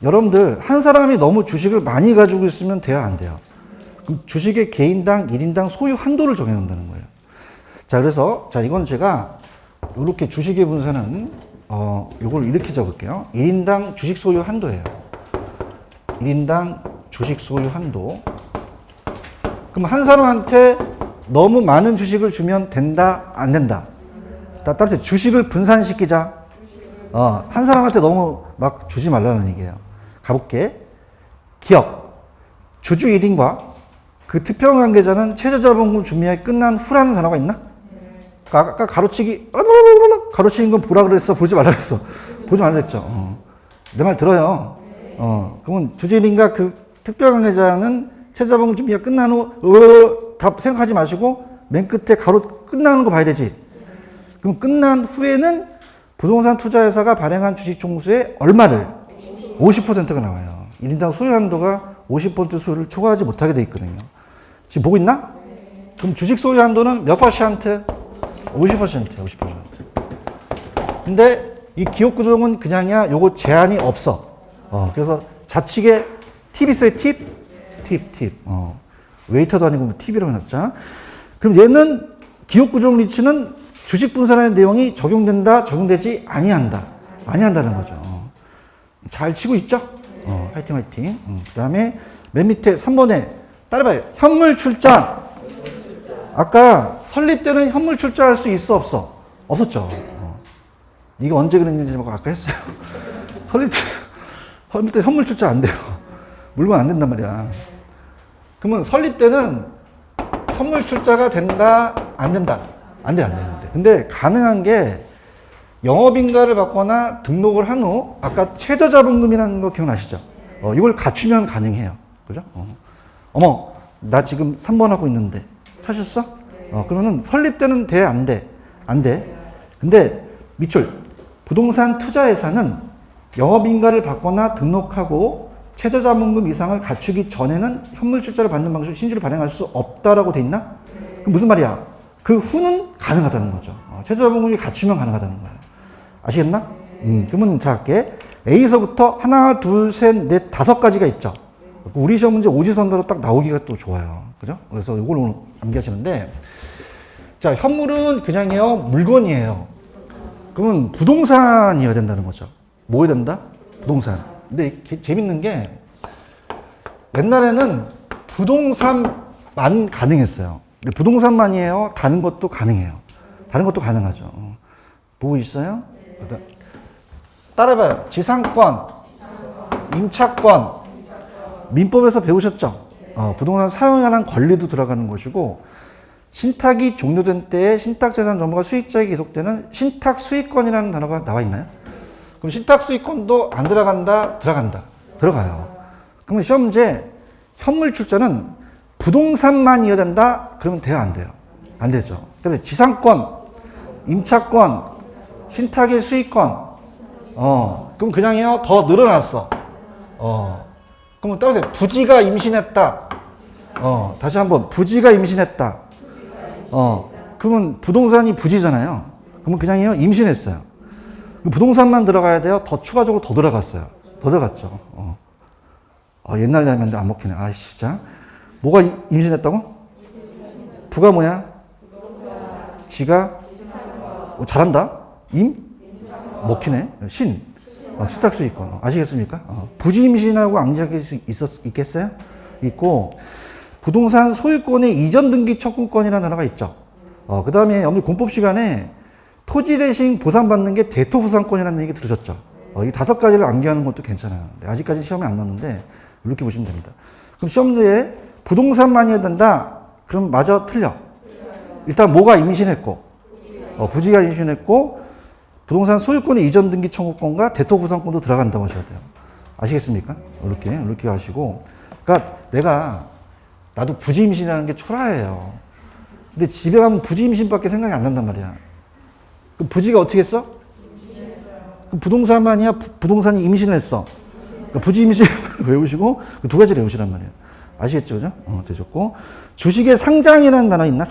Speaker 1: 여러분들 한 사람이 너무 주식을 많이 가지고 있으면 돼야 안 돼요. 그럼 주식의 개인당 1인당 소유 한도를 정해놓는다는 거예요. 자, 그래서 자 이건 제가 이렇게 주식의 분산은 요걸 이렇게 적을게요. 1인당 주식 소유 한도예요. 1인당 주식 소유 한도. 그럼 한 사람한테 너무 많은 주식을 주면 된다, 안 된다? 따라서 주식을 분산시키자. 한 사람한테 너무 막 주지 말라는 얘기예요. 가볼게. 기업. 주주 1인과 그 특정 관계자는 최저자본금 준비가 끝난 후라는 단어가 있나? 아까 가로치기, 가로치는 건 보라 그랬어? 보지 말라 그랬어? 보지 말라 그랬죠. 내 말 들어요. 그러면 주주 1인과 그 특별 관계자는 최저자본금 준비가 끝난 후, 다 생각하지 마시고 맨 끝에 가로 끝나는 거 봐야 되지. 그럼 끝난 후에는 부동산 투자회사가 발행한 주식 총수의 얼마를? 50%가 나와요. 1인당 소유 한도가 50% 소유를 초과하지 못하게 돼 있거든요. 지금 보고 있나? 그럼 주식 소유 한도는 몇 퍼센트? 50%야, 50%. 근데 이 기업 구조는 그냥이야, 요거 제한이 없어. 그래서 좌측에 팁 있어요, 팁? 팁. 웨이터도 아니고 뭐 팁이라고 해놨죠. 그럼 얘는 기업 구조 리츠는 주식 분산의 내용이 적용된다, 적용되지 아니한다는 거죠. 잘 치고 있죠? 화이팅. 그 다음에 맨 밑에 3번에 따라봐요. 현물 출자. 아까 설립 때는 현물 출자할 수 있어, 없어? 없었죠. 이거 언제 그랬는지 아까 했어요. 설립 때 현물 출자 안 돼요. 물건 안 된단 말이야. 그러면 설립 때는 현물 출자가 된다, 안 된다? 안 되는데. 근데 가능한 게 영업인가를 받거나 등록을 한 후 아까 최저자본금이라는 거 기억나시죠? 이걸 갖추면 가능해요. 그죠? 어머, 나 지금 3번 하고 있는데 사셨어? 그러면은 설립 때는 돼, 안 돼? 안 돼. 근데 밑줄 부동산 투자회사는 영업인가를 받거나 등록하고 최저자본금 이상을 갖추기 전에는 현물 출자를 받는 방식으로 신주를 발행할 수 없다라고 돼 있나? 그럼 무슨 말이야? 그 후는 가능하다는 거죠. 최저자본금이 갖추면 가능하다는 거예요. 아시겠나? 그러면 자 할게. A서부터 하나, 둘, 셋, 넷, 5가지가 있죠. 우리 시험 문제 오지선다로 딱 나오기가 또 좋아요. 그죠? 그래서 이걸 오늘 암기하시는데, 자, 현물은 그냥요, 물건이에요. 그러면 부동산이어야 된다는 거죠. 뭐여야 된다? 부동산. 근데 재밌는 게, 옛날에는 부동산만 가능했어요. 근데 부동산만이에요. 다른 것도 가능해요. 다른 것도 가능하죠. 보고 있어요? 따라해봐요. 지상권, 임차권, 민법에서 배우셨죠? 부동산 사용에 관한 권리도 들어가는 것이고, 신탁이 종료된 때에 신탁재산 전부가 수익자에게 계속되는 신탁수익권이라는 단어가 나와 있나요? 그럼 신탁수익권도 안 들어간다? 들어간다. 들어가요. 그러면 시험 문제 현물 출자는 부동산만 이어야 된다? 그러면 돼요, 안 돼요? 안 되죠. 그다음에 지상권, 임차권, 신탁의 수익권, 그럼 그냥요, 더 늘어났어. 그러면 따라서 부지가 임신했다. 다시 한번, 부지가 임신했다. 그러면 부동산이 부지잖아요. 그러면 그냥요, 임신했어요. 부동산만 들어가야 돼요? 더 추가적으로 더 들어갔어요. 더 들어갔죠. 옛날 닮았는데 안 먹히네. 진짜. 뭐가 임신했다고? 부가 뭐야? 지가 잘한다. 먹히네. 세탁소 있고. 아시겠습니까? 부지 임신하고 앙지할 수 있겠어요? 있고, 부동산 소유권의 이전 등기 청구권이라는 단어가 있죠. 그 다음에 여러분 공법 시간에 토지 대신 보상받는 게 대토보상권이라는 얘기 들으셨죠? 이 5가지를 암기하는 것도 괜찮아요. 아직까지 시험에 안 나왔는데 이렇게 보시면 됩니다. 그럼 시험지에 부동산만 해야 된다? 그럼 맞아? 틀려? 일단 뭐가 임신했고, 부지가 임신했고, 부동산 소유권의 이전 등기 청구권과 대토보상권도 들어간다고 하셔야 돼요. 아시겠습니까? 이렇게 하시고. 그러니까 나도 부지 임신이라는 게 초라해요. 근데 집에 가면 부지 임신밖에 생각이 안 난단 말이야. 그럼 부지가 어떻게 했어? 그럼 부동산만이야? 부동산이 임신을 했어. 그러니까 부지 임신 외우시고 그 2가지를 외우시란 말이에요. 아시겠죠? 그죠? 되셨고. 주식의 상장이라는 단어 있나?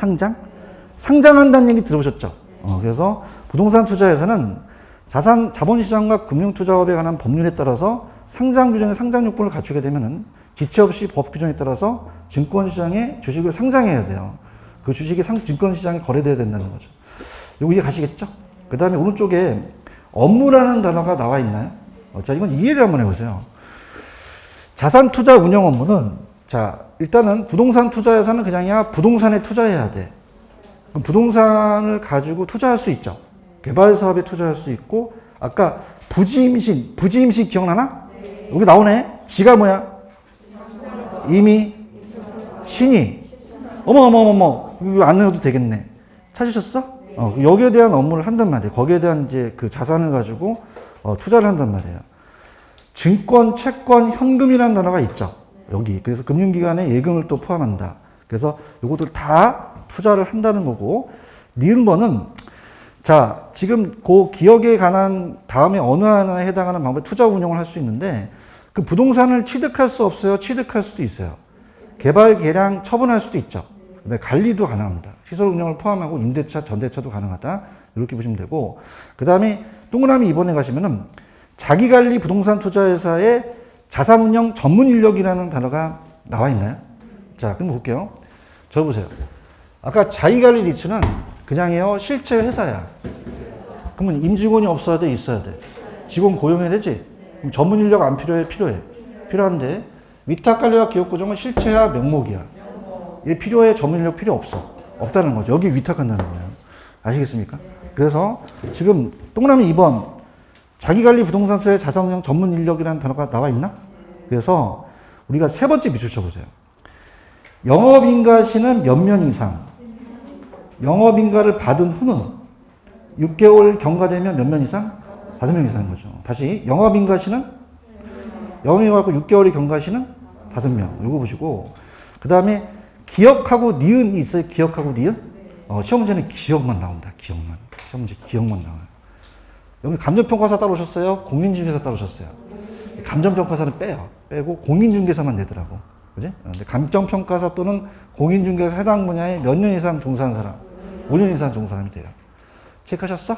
Speaker 1: 상장한다는 얘기 들어보셨죠? 그래서 부동산 투자에서는 자본시장과 금융투자업에 관한 법률에 따라서 상장 규정의 상장 요건을 갖추게 되면은 지체 없이 법 규정에 따라서 증권시장에 주식을 상장해야 돼요. 그 주식이 증권시장에 거래돼야 된다는 거죠. 이거 이해 가시겠죠? 그 다음에 오른쪽에 업무라는 단어가 나와 있나요? 자, 이건 이해를 한번 해보세요. 자산 투자 운영 업무는, 자, 일단은 부동산 투자에서는 그냥이야 부동산에 투자해야 돼. 그럼 부동산을 가지고 투자할 수 있죠. 개발 사업에 투자할 수 있고, 아까 부지 임신 기억나나? 네. 여기 나오네. 지가 뭐야? 이미 신이. 어머, 이거 안 넣어도 되겠네. 찾으셨어? 여기에 대한 업무를 한단 말이에요. 거기에 대한 이제 그 자산을 가지고 투자를 한단 말이에요. 증권, 채권, 현금이라는 단어가 있죠. 여기. 그래서 금융기관에 예금을 또 포함한다. 그래서 요것들 다 투자를 한다는 거고, 니은번은, 자, 지금 그 기억에 관한 다음에 어느 하나에 해당하는 방법에 투자 운용을 할 수 있는데, 그 부동산을 취득할 수 없어요? 취득할 수도 있어요. 개발, 개량, 처분할 수도 있죠. 근데 관리도 가능합니다. 시설 운영을 포함하고 임대차, 전대차도 가능하다. 이렇게 보시면 되고, 그 다음에 동그라미 2번에 가시면은 자기관리 부동산 투자회사의 자산 운영 전문 인력이라는 단어가 나와 있나요? 자, 그럼 볼게요. 저 보세요. 아까 자기관리 리츠는 그냥이요 실제 회사야. 그러면 임직원이 없어야 돼, 있어야 돼? 직원 고용해야 되지? 그럼 전문 인력 안 필요해? 필요한데 위탁관리와 기업구조는 실체야, 명목이야? 얘 필요해? 전문 인력 필요 없어? 없다는 거죠. 여기 위탁한다는 거예요. 아시겠습니까? 그래서 지금 동그라미 2번 자기관리 부동산사의 자산운용 전문 인력이라는 단어가 나와 있나? 그래서 우리가 3번째 밑줄 쳐보세요. 영업인가 시는 몇 년 이상? 영업인가를 받은 후는 6개월 경과되면 몇 년 이상? 5명 이상인 거죠. 다시 영업인가 시는? 영업인가 갖고 6개월이 경과 시는? 5명. 이거 보시고, 그 다음에 기억하고 니은이 있어요. 기억하고 니은? 시험 문제는 기억만 나온다. 시험 문제 기억만 나와요. 여기 감정평가사 따라오셨어요? 공인중개사 따라오셨어요? 감정평가사는 빼고 공인중개사만 내더라고. 그지? 근데 감정평가사 또는 공인중개사 해당 분야에 몇 년 이상 종사한 사람, 5년 이상 종사하면 돼요. 체크하셨어?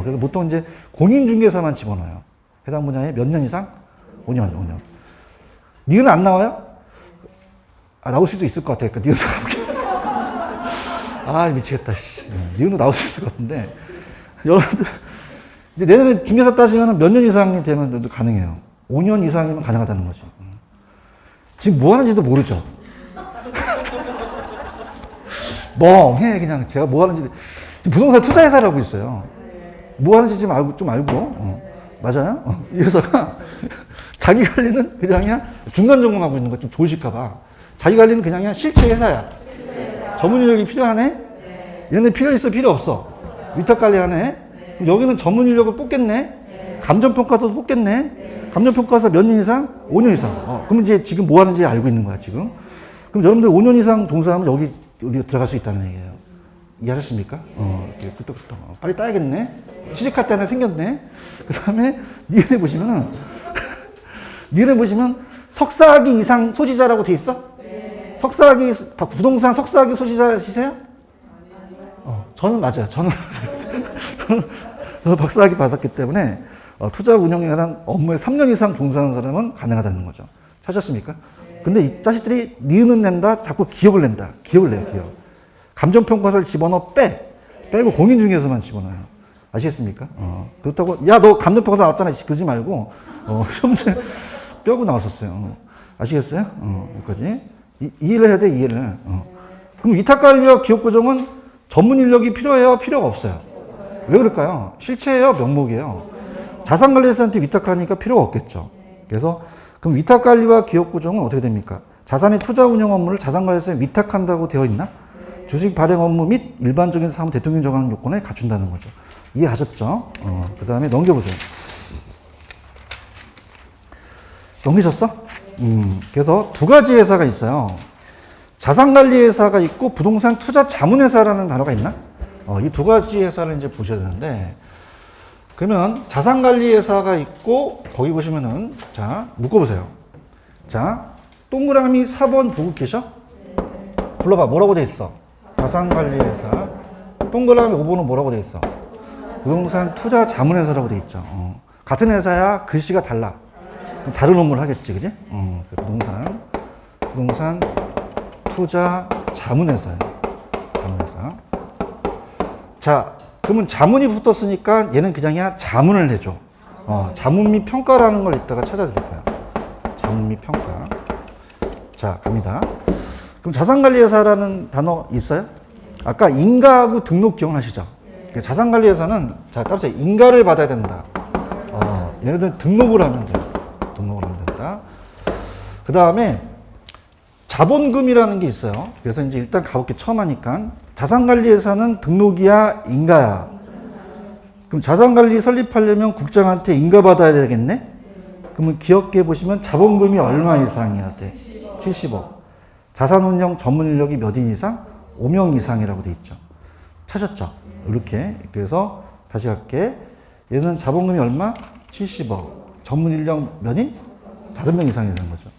Speaker 1: 그래서 보통 이제 공인중개사만 집어넣어요. 해당 분야에 몇 년 이상? 5년. 니은 안 나와요? 나올 수도 있을 것 같아. 니은도 가볼게. 미치겠다. 니은도 나올 수 있을 것 같은데. 여러분들, 이제 내년에 중개사 따시면 몇 년 이상이 되면 가능해요. 5년 이상이면 가능하다는 거죠. 지금 뭐 하는지도 모르죠. 멍해, 그냥 제가 뭐 하는지. 지금 부동산 투자회사라고 있어요. 뭐 하는지 좀 알고. 맞아요? 이 회사가 자기 관리는 그냥 중간 점검하고 있는 거 좀 좋으실까봐. 자기 관리는 그냥 실체 회사야. 전문 인력이 필요하네? 얘네 필요 있어, 필요 없어? 위탁 관리하네? 여기는 전문 인력을 뽑겠네? 감정평가사도 뽑겠네? 감정평가사 몇 년 이상? 5년 이상. 그럼 이제 지금 뭐 하는지 알고 있는 거야, 지금. 그럼 여러분들 5년 이상 종사하면 여기 들어갈 수 있다는 얘기예요. 이해하셨습니까? 이렇게 끄떡끄떡. 빨리 따야겠네? 취직할 때 하나 생겼네? 그 다음에 니은에 보시면 석사학위 이상 소지자라고 돼 있어? 네. 부동산 석사학위 소지자시세요? 저는 맞아요. 저는 박사학위 받았기 때문에 투자 운영에 관한 업무에 3년 이상 종사하는 사람은 가능하다는 거죠. 찾았습니까? 근데 이 자식들이 니은은 낸다, 자꾸 기억을 낸다. 기억을 내요, 기억. 감정평가서를 집어넣어 빼고 공인중개서만 집어넣어요. 아시겠습니까? 그렇다고, 야, 너 감정평가서 나왔잖아. 그러지 말고, 시험지에 빼고 나왔었어요. 아시겠어요? 여기까지. 이해를 해야 돼, 이해를. 그럼 위탁관리와 기업구정은 전문 인력이 필요해요? 필요가 없어요? 왜 그럴까요? 실체예요? 명목이에요? 자산관리사한테 위탁하니까 필요가 없겠죠. 그래서 그럼 위탁관리와 기업구정은 어떻게 됩니까? 자산의 투자 운영 업무를 자산관리사에 위탁한다고 되어 있나? 주식 발행 업무 및 일반적인 사무 대통령이 정하는 요건을 갖춘다는 거죠. 이해하셨죠? 그 다음에 넘겨보세요. 넘기셨어? 그래서 두 가지 회사가 있어요. 자산관리회사가 있고 부동산 투자 자문회사라는 단어가 있나? 이 두 가지 회사를 이제 보셔야 되는데, 그러면 자산관리회사가 있고, 거기 보시면은, 자, 묶어보세요. 자, 동그라미 4번 보고 계셔? 불러봐. 뭐라고 돼 있어? 자산관리회사. 동그라미 5번은 뭐라고 돼 있어? 부동산 투자 자문회사라고 돼 있죠. 같은 회사야 글씨가 달라. 그럼 다른 업무를 하겠지, 그지? 부동산 투자 자문회사예요. 자문회사. 자, 그러면 자문이 붙었으니까 얘는 그냥이야 자문을 해줘. 자문 및 평가라는 걸 이따가 찾아드릴 거예요. 자문 및 평가. 자, 갑니다. 그럼 자산관리회사라는 단어 있어요? 아까 인가하고 등록 기억하시죠? 자산관리회사는, 자, 따라서 인가를 받아야 된다. 얘네들 등록을 하면 돼요. 등록을 하면 된다. 그 다음에 자본금이라는 게 있어요. 그래서 이제 일단 가볍게 처음 하니까 자산관리회사는 등록이야, 인가야. 그럼 자산관리 설립하려면 국장한테 인가 받아야 되겠네? 그러면 기억해 보시면 자본금이 얼마 이상이어야 돼? 70억. 자산운용 전문 인력이 몇 인 이상? 5명 이상이라고 돼 있죠. 찾았죠? 이렇게. 그래서 다시 할게. 얘는 자본금이 얼마? 70억. 전문 인력 몇 인? 5명 이상이 되는 거죠.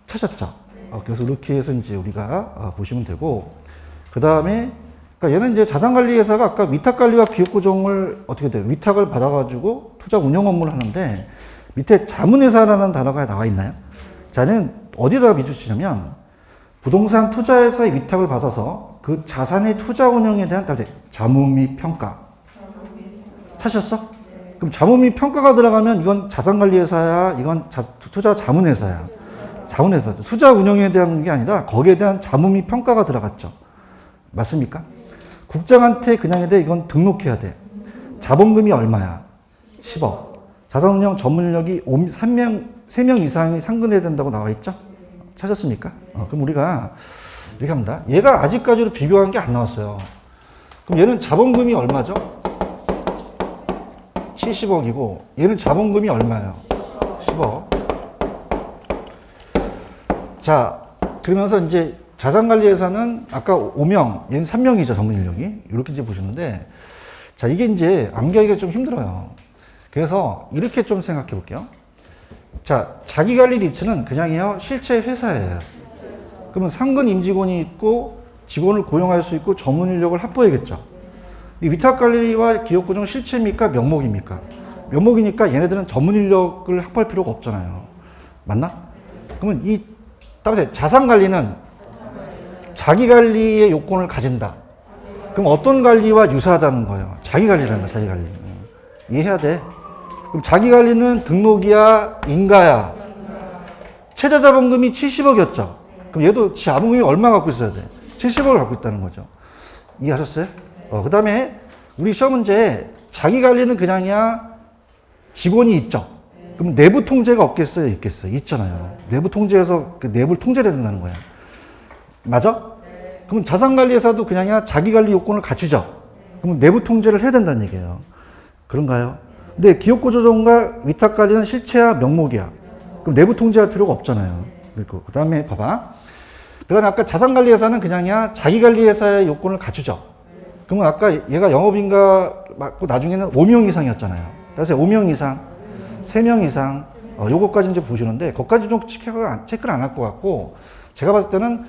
Speaker 1: 찾았죠? 그래서 이렇게 해서 이제 우리가 보시면 되고, 그 다음에, 그러니까 얘는 이제 자산관리회사가 아까 위탁관리와 기업구정을 어떻게 돼요? 위탁을 받아가지고 투자 운영 업무를 하는데, 밑에 자문회사라는 단어가 나와 있나요? 자, 얘는 어디다가 비추시냐면, 부동산 투자회사의 위탁을 받아서 그 자산의 투자 운영에 대한 자문 및 평가. 찾으셨어? 그럼 자문 및 평가가 들어가면 이건 자산관리회사야, 이건 투자 자문회사야. 자문회사. 투자 운영에 대한 게 아니라 거기에 대한 자문 및 평가가 들어갔죠. 맞습니까? 국장한테 그냥 해야 돼. 이건 등록해야 돼. 자본금이 얼마야? 10억. 자산운용 전문 인력이 3명 이상이 상근해야 된다고 나와 있죠? 찾았습니까? 그럼 우리가 이렇게 합니다. 얘가 아직까지도 비교한 게 안 나왔어요. 그럼 얘는 자본금이 얼마죠? 70억이고 얘는 자본금이 얼마예요? 10억. 자, 그러면서 이제 자산관리회사는 아까 5명, 얘는 3명이죠, 전문 인력이. 이렇게 이제 보시는데, 자, 이게 이제 암기하기가 좀 힘들어요. 그래서 이렇게 좀 생각해 볼게요. 자, 자기관리 리츠는 그냥이요, 실제 회사예요. 그러면 상근 임직원이 있고, 직원을 고용할 수 있고, 전문 인력을 확보해야겠죠. 이 위탁관리와 기업구정 실체입니까? 명목입니까? 명목이니까 얘네들은 전문 인력을 확보할 필요가 없잖아요. 맞나? 그러면 이 따라서 자산관리는 자기관리의 요건을 가진다. 그럼 어떤 관리와 유사하다는 거예요? 자기관리라는 거예요, 자기관리. 이해해야 돼. 그럼 자기관리는 등록이야, 인가야. 최저자본금이 70억이었죠. 그럼 얘도 자본금이 얼마 갖고 있어야 돼? 70억을 갖고 있다는 거죠. 이해하셨어요? 그 다음에 우리 시험 문제에 자기관리는 그냥이야, 직원이 있죠. 그럼 내부 통제가 없겠어요? 있겠어요? 있잖아요. 내부 통제에서 그 내부를 통제를 해야 된다는 거야. 맞아? 그럼 자산관리회사도 그냥이야 자기관리 요건을 갖추죠. 그럼 내부 통제를 해야 된다는 얘기예요. 그런가요? 근데 기업구조정과 위탁관리는 실체야, 명목이야. 그럼 내부 통제할 필요가 없잖아요. 그 다음에 봐봐. 그 다음에 아까 자산관리회사는 그냥이야 자기관리회사의 요건을 갖추죠. 그러면 아까 얘가 영업인가 맞고 나중에는 5명 이상이었잖아요. 그래서 5명 이상. 3명 이상, 요거까지 이제 보시는데, 거기까지 좀 체크를 안 할 것 같고, 제가 봤을 때는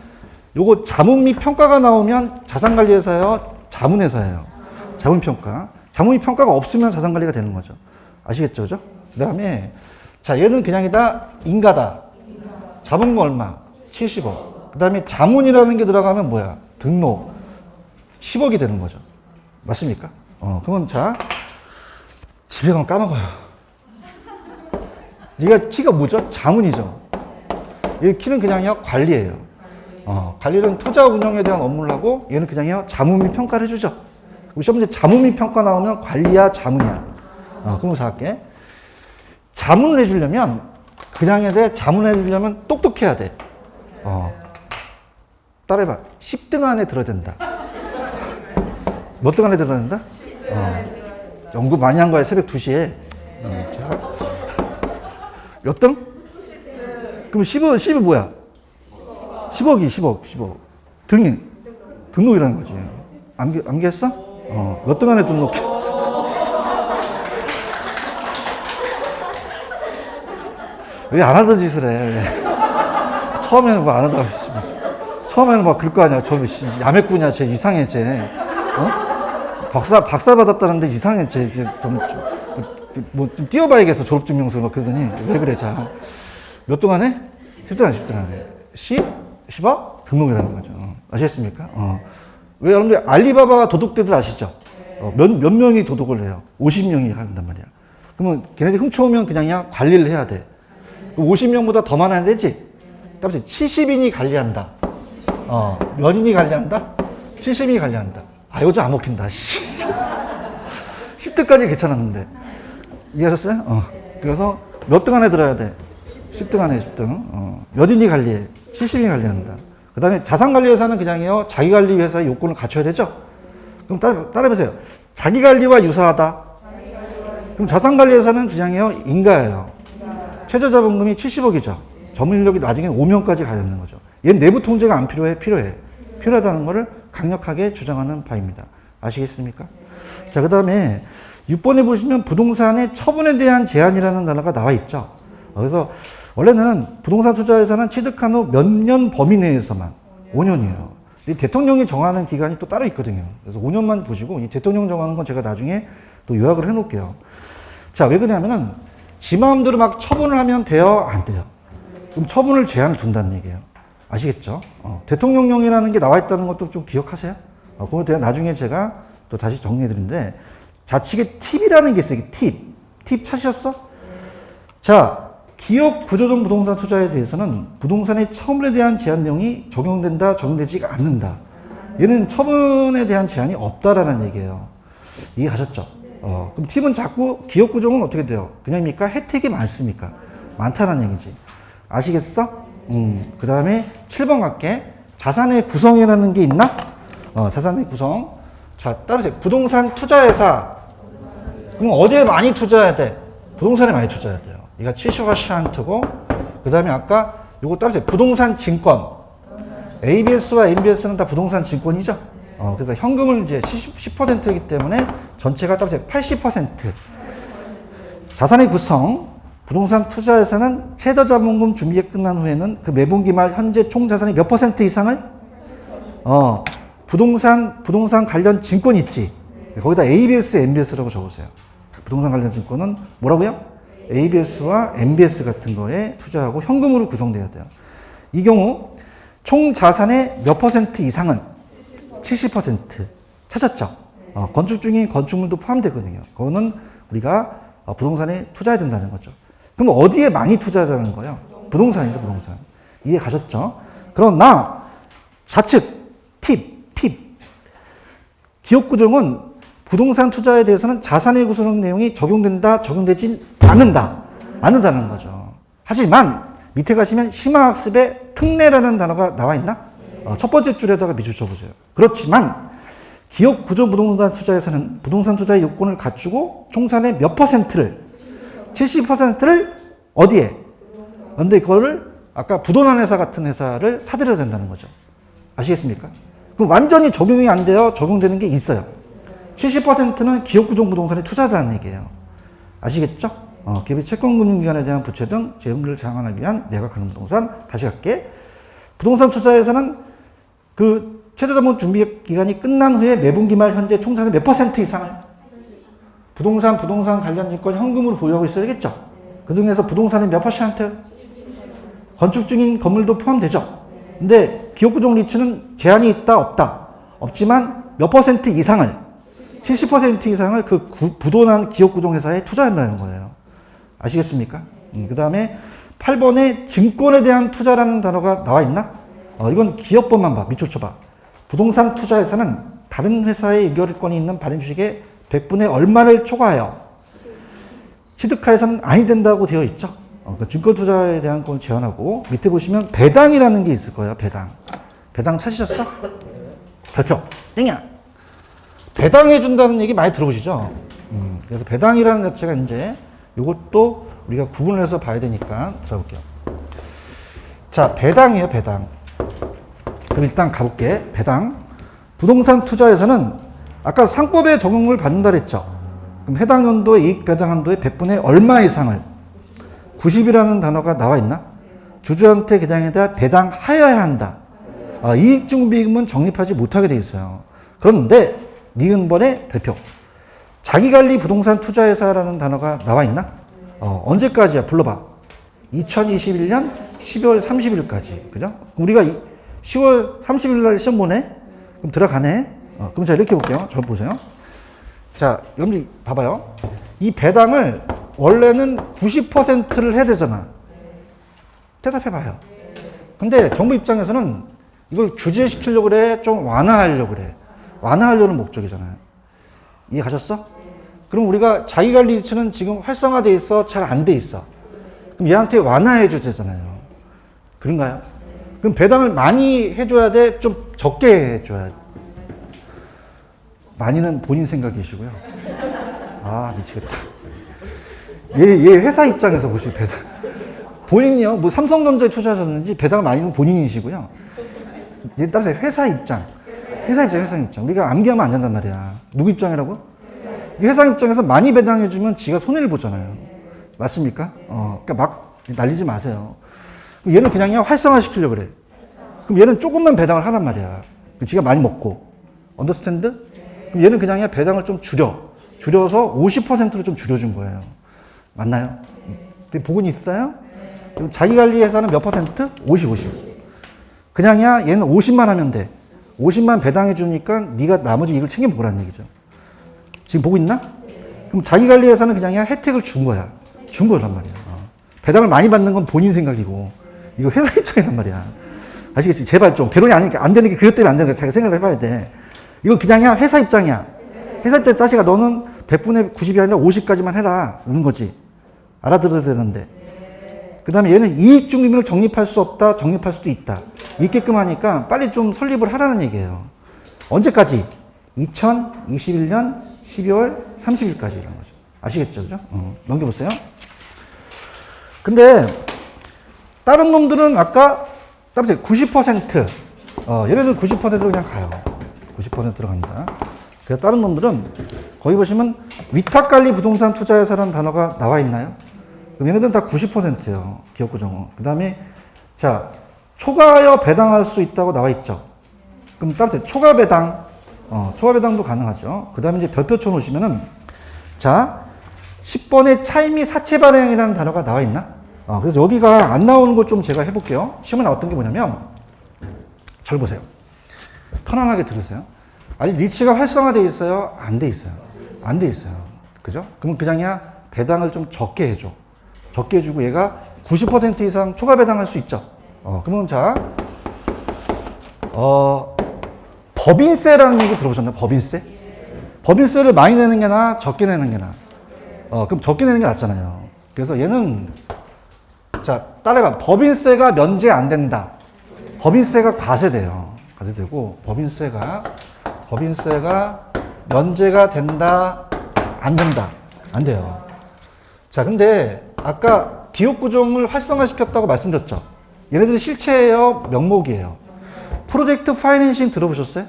Speaker 1: 요거 자문 및 평가가 나오면 자산관리회사예요, 자문회사예요. 자문평가. 자문 및 평가가 없으면 자산관리가 되는 거죠. 아시겠죠? 그죠? 그 다음에, 자, 얘는 그냥이다, 인가다. 잡은 거 얼마? 70억. 그 다음에 자문이라는 게 들어가면 뭐야? 등록. 10억이 되는 거죠. 맞습니까? 그러면 자, 집에 가면 까먹어요. 얘가 키가 뭐죠? 자문이죠. 얘 키는 그냥요, 관리예요. 관리는 투자 운영에 대한 업무를 하고, 얘는 그냥요, 자문 및 평가를 해주죠. 그럼 시험 문제 자문 및 평가 나오면 관리야, 자문이야. 그럼 자 할게. 자문을 해주려면, 그냥 해야 돼. 자문을 해주려면 똑똑해야 돼. 따라해봐. 10등 안에 들어야 된다. 몇 등 안에 들어야 된다? 연구 많이 한 거야, 새벽 2시에. 몇 등? 그럼 10은 뭐야? 10억. 등록이라는 거지. 암기했어? 몇 등 안에 등록해? 왜 안 하던 짓을 해? 왜? 처음에는 뭐 안 하다가, 처음에는 막 그럴 거 아니야. 저 야매꾸냐, 쟤 이상해, 쟤. 박사 받았다는데 이상해, 쟤. 좀 띄워봐야겠어, 졸업증명서. 막 그러더니, 왜 그래, 자. 몇 등 안에? 10등 안에. 10억? 등록이라는 거죠. 아시겠습니까? 왜 여러분들 알리바바 도둑들 아시죠? 몇 명이 도둑을 해요? 50명이 한단 말이야. 그러면 걔네들이 훔쳐오면 그냥 관리를 해야 돼. 50명보다 더 많아야 되지? 따라서 70인이 관리한다. 몇 인이 관리한다? 70인이 관리한다. 이거 좀 안 먹힌다. 10등까지 괜찮았는데. 이해하셨어요? 그래서 몇 등 안에 들어야 돼? 10등 안에 10등. 몇 인이 관리해? 70인이 관리한다. 그 다음에 자산관리회사는 그냥요, 자기관리회사의 요건을 갖춰야 되죠? 그럼 따라해보세요. 자기관리와 유사하다. 그럼 자산관리회사는 그냥요, 인가예요. 최저자본금이 70억이죠. 전문인력이 나중에 5명까지 가야 되는 거죠. 얘는 내부 통제가 안 필요해? 필요하다는 것을 강력하게 주장하는 바입니다. 아시겠습니까? 자, 그 다음에 6번에 보시면 부동산의 처분에 대한 제한이라는 단어가 나와 있죠. 그래서 원래는 부동산 투자회사는 취득한 후 몇 년 범위 내에서만 5년이에요. 이 대통령이 정하는 기간이 또 따로 있거든요. 그래서 5년만 보시고 이 대통령 정하는 건 제가 나중에 또 요약을 해놓을게요. 자, 왜 그러냐면은 지 마음대로 막 처분을 하면 돼요? 안 돼요? 그럼 처분을 제한을 둔다는 얘기예요. 아시겠죠? 대통령령이라는 게 나와 있다는 것도 좀 기억하세요? 그거 나중에 제가 또 다시 정리해 드리는데 좌측에 팁이라는 게 있어요. 팁 찾으셨어? 자, 기업 구조적 부동산 투자에 대해서는 부동산의 처분에 대한 제한 내용이 적용된다, 적용되지가 않는다. 얘는 처분에 대한 제한이 없다라는 얘기예요. 이해하셨죠? 그럼 팁은 자꾸 기업 구조는 어떻게 돼요? 그냥입니까? 혜택이 많습니까? 많다는 얘기지. 아시겠어? 그 다음에 7번 갈게. 자산의 구성이라는 게 있나? 자산의 구성. 자, 따르세요. 부동산 투자회사. 그럼 어디에 많이 투자해야 돼? 부동산에 많이 투자해야 돼요. 이거 70%고, 그 다음에 아까 요거 따르세요. 부동산 증권. ABS와 MBS는 다 부동산 증권이죠? 그래서 현금을 이제 10%이기 때문에 전체가 따르세요. 80%. 자산의 구성. 부동산 투자회사는 최저자본금 준비가 끝난 후에는 그 매분기 말 현재 총 자산의 몇 퍼센트 이상을 부동산 관련 증권 있지. 거기다 ABS, MBS라고 적으세요. 부동산 관련 증권은 뭐라고요? ABS와 MBS 같은 거에 투자하고 현금으로 구성돼야 돼요. 이 경우 총 자산의 몇 퍼센트 이상은 70% 찾았죠? 건축 중인 건축물도 포함되거든요. 그거는 우리가 부동산에 투자해야 된다는 거죠. 그럼 어디에 많이 투자하자는 거예요? 부동산이죠, 부동산. 이해 가셨죠? 그러나 좌측 팁. 기업 구조는 부동산 투자에 대해서는 자산의 구성 내용이 적용된다, 적용되진 않는다는 거죠. 하지만 밑에 가시면 심화학습에 특례라는 단어가 나와 있나? 첫 번째 줄에다가 밑줄 쳐보세요. 그렇지만 기업 구조 부동산 투자에서는 부동산 투자의 요건을 갖추고 총산의 몇 퍼센트를 70%를 어디에? 그런데 그거를 아까 부도난 회사 같은 회사를 사들여야 된다는 거죠. 아시겠습니까? 그럼 완전히 적용이 안 돼요? 적용되는 게 있어요. 70%는 기업구조 부동산에 투자하는 얘기예요. 아시겠죠? 기업의 채권금융기관에 대한 부채 등 재물을 장악하기 위한 매각하는 부동산. 다시 갈게. 부동산 투자에서는 그 최저자본 준비 기간이 끝난 후에 매분기 말 현재 총산의 몇 퍼센트 이상을 부동산 관련 증권 현금으로 보유하고 있어야겠죠? 그 중에서 부동산의 몇 퍼센트? 건축 중인 건물도 포함되죠. 근데 기업구종 리츠는 제한이 있다, 없다. 없지만 몇 퍼센트 이상을, 70% 이상을 그 부도난 기업구종회사에 투자한다는 거예요. 아시겠습니까? 그 다음에 8번에 증권에 대한 투자라는 단어가 나와 있나? 이건 기업법만 봐. 밑줄 쳐봐. 부동산 투자에서는 다른 회사의 의결권이 있는 발행 주식의 100분의 얼마를 초과하여 취득하여서는 아니 된다고 되어 있죠. 그러니까 증권 투자에 대한 건 제한하고, 밑에 보시면 배당이라는 게 있을 거예요. 배당. 배당 찾으셨어? 별표. 땡이야. 배당해 준다는 얘기 많이 들어보시죠? 그래서 배당이라는 자체가 이제 이것도 우리가 구분을 해서 봐야 되니까 들어볼게요. 자, 배당이에요, 배당. 그럼 일단 가볼게. 배당. 부동산 투자에서는 아까 상법의 적용을 받는다 그랬죠. 그럼 해당 연도의 이익 배당 한도의 100분의 얼마 이상을, 90이라는 단어가 나와 있나? 주주한테 계장에다 배당하여야 한다. 이익 중비금은 적립하지 못하게 돼 있어요. 그런데 니은번의 별표. 자기관리 부동산 투자회사라는 단어가 나와 있나? 언제까지야? 불러봐. 2021년 12월 30일까지. 그죠? 우리가 10월 30일 날 시험 보네? 그럼 들어가네? 그럼 자, 이렇게 볼게요. 잘 보세요. 자, 여러분들 봐봐요. 이 배당을 원래는 90%를 해야 되잖아. 대답해봐요. 근데 정부 입장에서는 이걸 규제시키려고 그래? 좀 완화하려고 그래? 완화하려는 목적이잖아요. 이해 가셨어? 그럼 우리가 자기관리 리츠는 지금 활성화돼 있어? 잘 안 돼 있어? 그럼 얘한테 완화해줘야 되잖아요. 그런가요? 그럼 배당을 많이 해줘야 돼? 좀 적게 해줘야 돼? 많이는 본인 생각이시고요. 아, 미치겠다. 얘 회사 입장에서 보시면 배당. 본인이요? 뭐 삼성전자에 투자하셨는지 배당을 많이 는 본인이시고요. 얘 따라서 회사 입장. 회사 입장. 우리가 암기하면 안 된단 말이야. 누구 입장이라고? 회사 입장에서 많이 배당해주면 지가 손해를 보잖아요. 맞습니까? 그러니까 막 날리지 마세요. 얘는 그냥 활성화시키려고 그래. 그럼 얘는 조금만 배당을 하란 말이야. 지가 많이 먹고. 언더스탠드? 그럼 얘는 그냥 배당을 좀 줄여서 50%로 좀 줄여준 거예요. 맞나요? 복은 있어요? 그럼 자기관리회사는 몇 퍼센트? 50. 그냥 얘는 50만 하면 돼. 50만 배당해 주니까 네가 나머지 이익을 챙겨 먹으라는 얘기죠. 지금 보고 있나? 그럼 자기관리회사는 그냥 혜택을 준 거야. 준 거란 말이야. 배당을 많이 받는 건 본인 생각이고 이거 회사 입장이란 말이야. 아시겠지? 제발 좀 개론이 아니니까 안 되는 게 그것 때문에 안 되는 거야. 자기가 생각을 해봐야 돼. 이건 그냥 회사 입장이야. 회사 입장 자식아 너는 100분의 90이 아니라 50까지만 해라. 이런 거지. 알아들어야 되는데. 그 다음에 얘는 이익 중임을 적립할 수 없다, 적립할 수도 있다. 있게끔 하니까 빨리 좀 설립을 하라는 얘기예요. 언제까지? 2021년 12월 30일까지 이런 거죠. 아시겠죠? 그죠? 넘겨보세요. 근데 다른 놈들은 아까 따라서 90%, 얘네들 90%로 그냥 가요. 90%로 갑니다. 그래서 다른 놈들은 거기 보시면 위탁관리 부동산 투자회사라는 단어가 나와 있나요? 그럼 얘네들은 다 90%예요. 기업구조는. 그 다음에 자 초과하여 배당할 수 있다고 나와 있죠. 그럼 따라서 초과 배당, 초과 배당도 가능하죠. 그 다음에 이제 별표 쳐 놓으시면은 자 10번에 차임 및 사채 발행이라는 단어가 나와 있나? 그래서 여기가 안 나오는 것 좀 제가 해볼게요. 시험에 나왔던 게 뭐냐면 잘 보세요. 편안하게 들으세요. 아니 리츠가 활성화되어 있어요? 안 돼 있어요. 안 돼 있어요. 그죠? 그럼 그냥 배당을 좀 적게 해줘. 적게 해주고 얘가 90% 이상 초과 배당할 수 있죠. 그러면 자 법인세라는 얘기 들어보셨나요? 법인세? 법인세를 많이 내는 게 나아? 적게 내는 게 나아? 그럼 적게 내는 게 낫잖아요. 그래서 얘는 자 따라해봐. 법인세가 면제 안 된다. 법인세가 과세돼요. 과세되고 법인세가 면제가 된다? 안 된다? 안 돼요. 자 근데 아까 기업구종을 활성화시켰다고 말씀드렸죠. 얘네들은 실체예요? 명목이에요? 프로젝트 파이낸싱 들어보셨어요?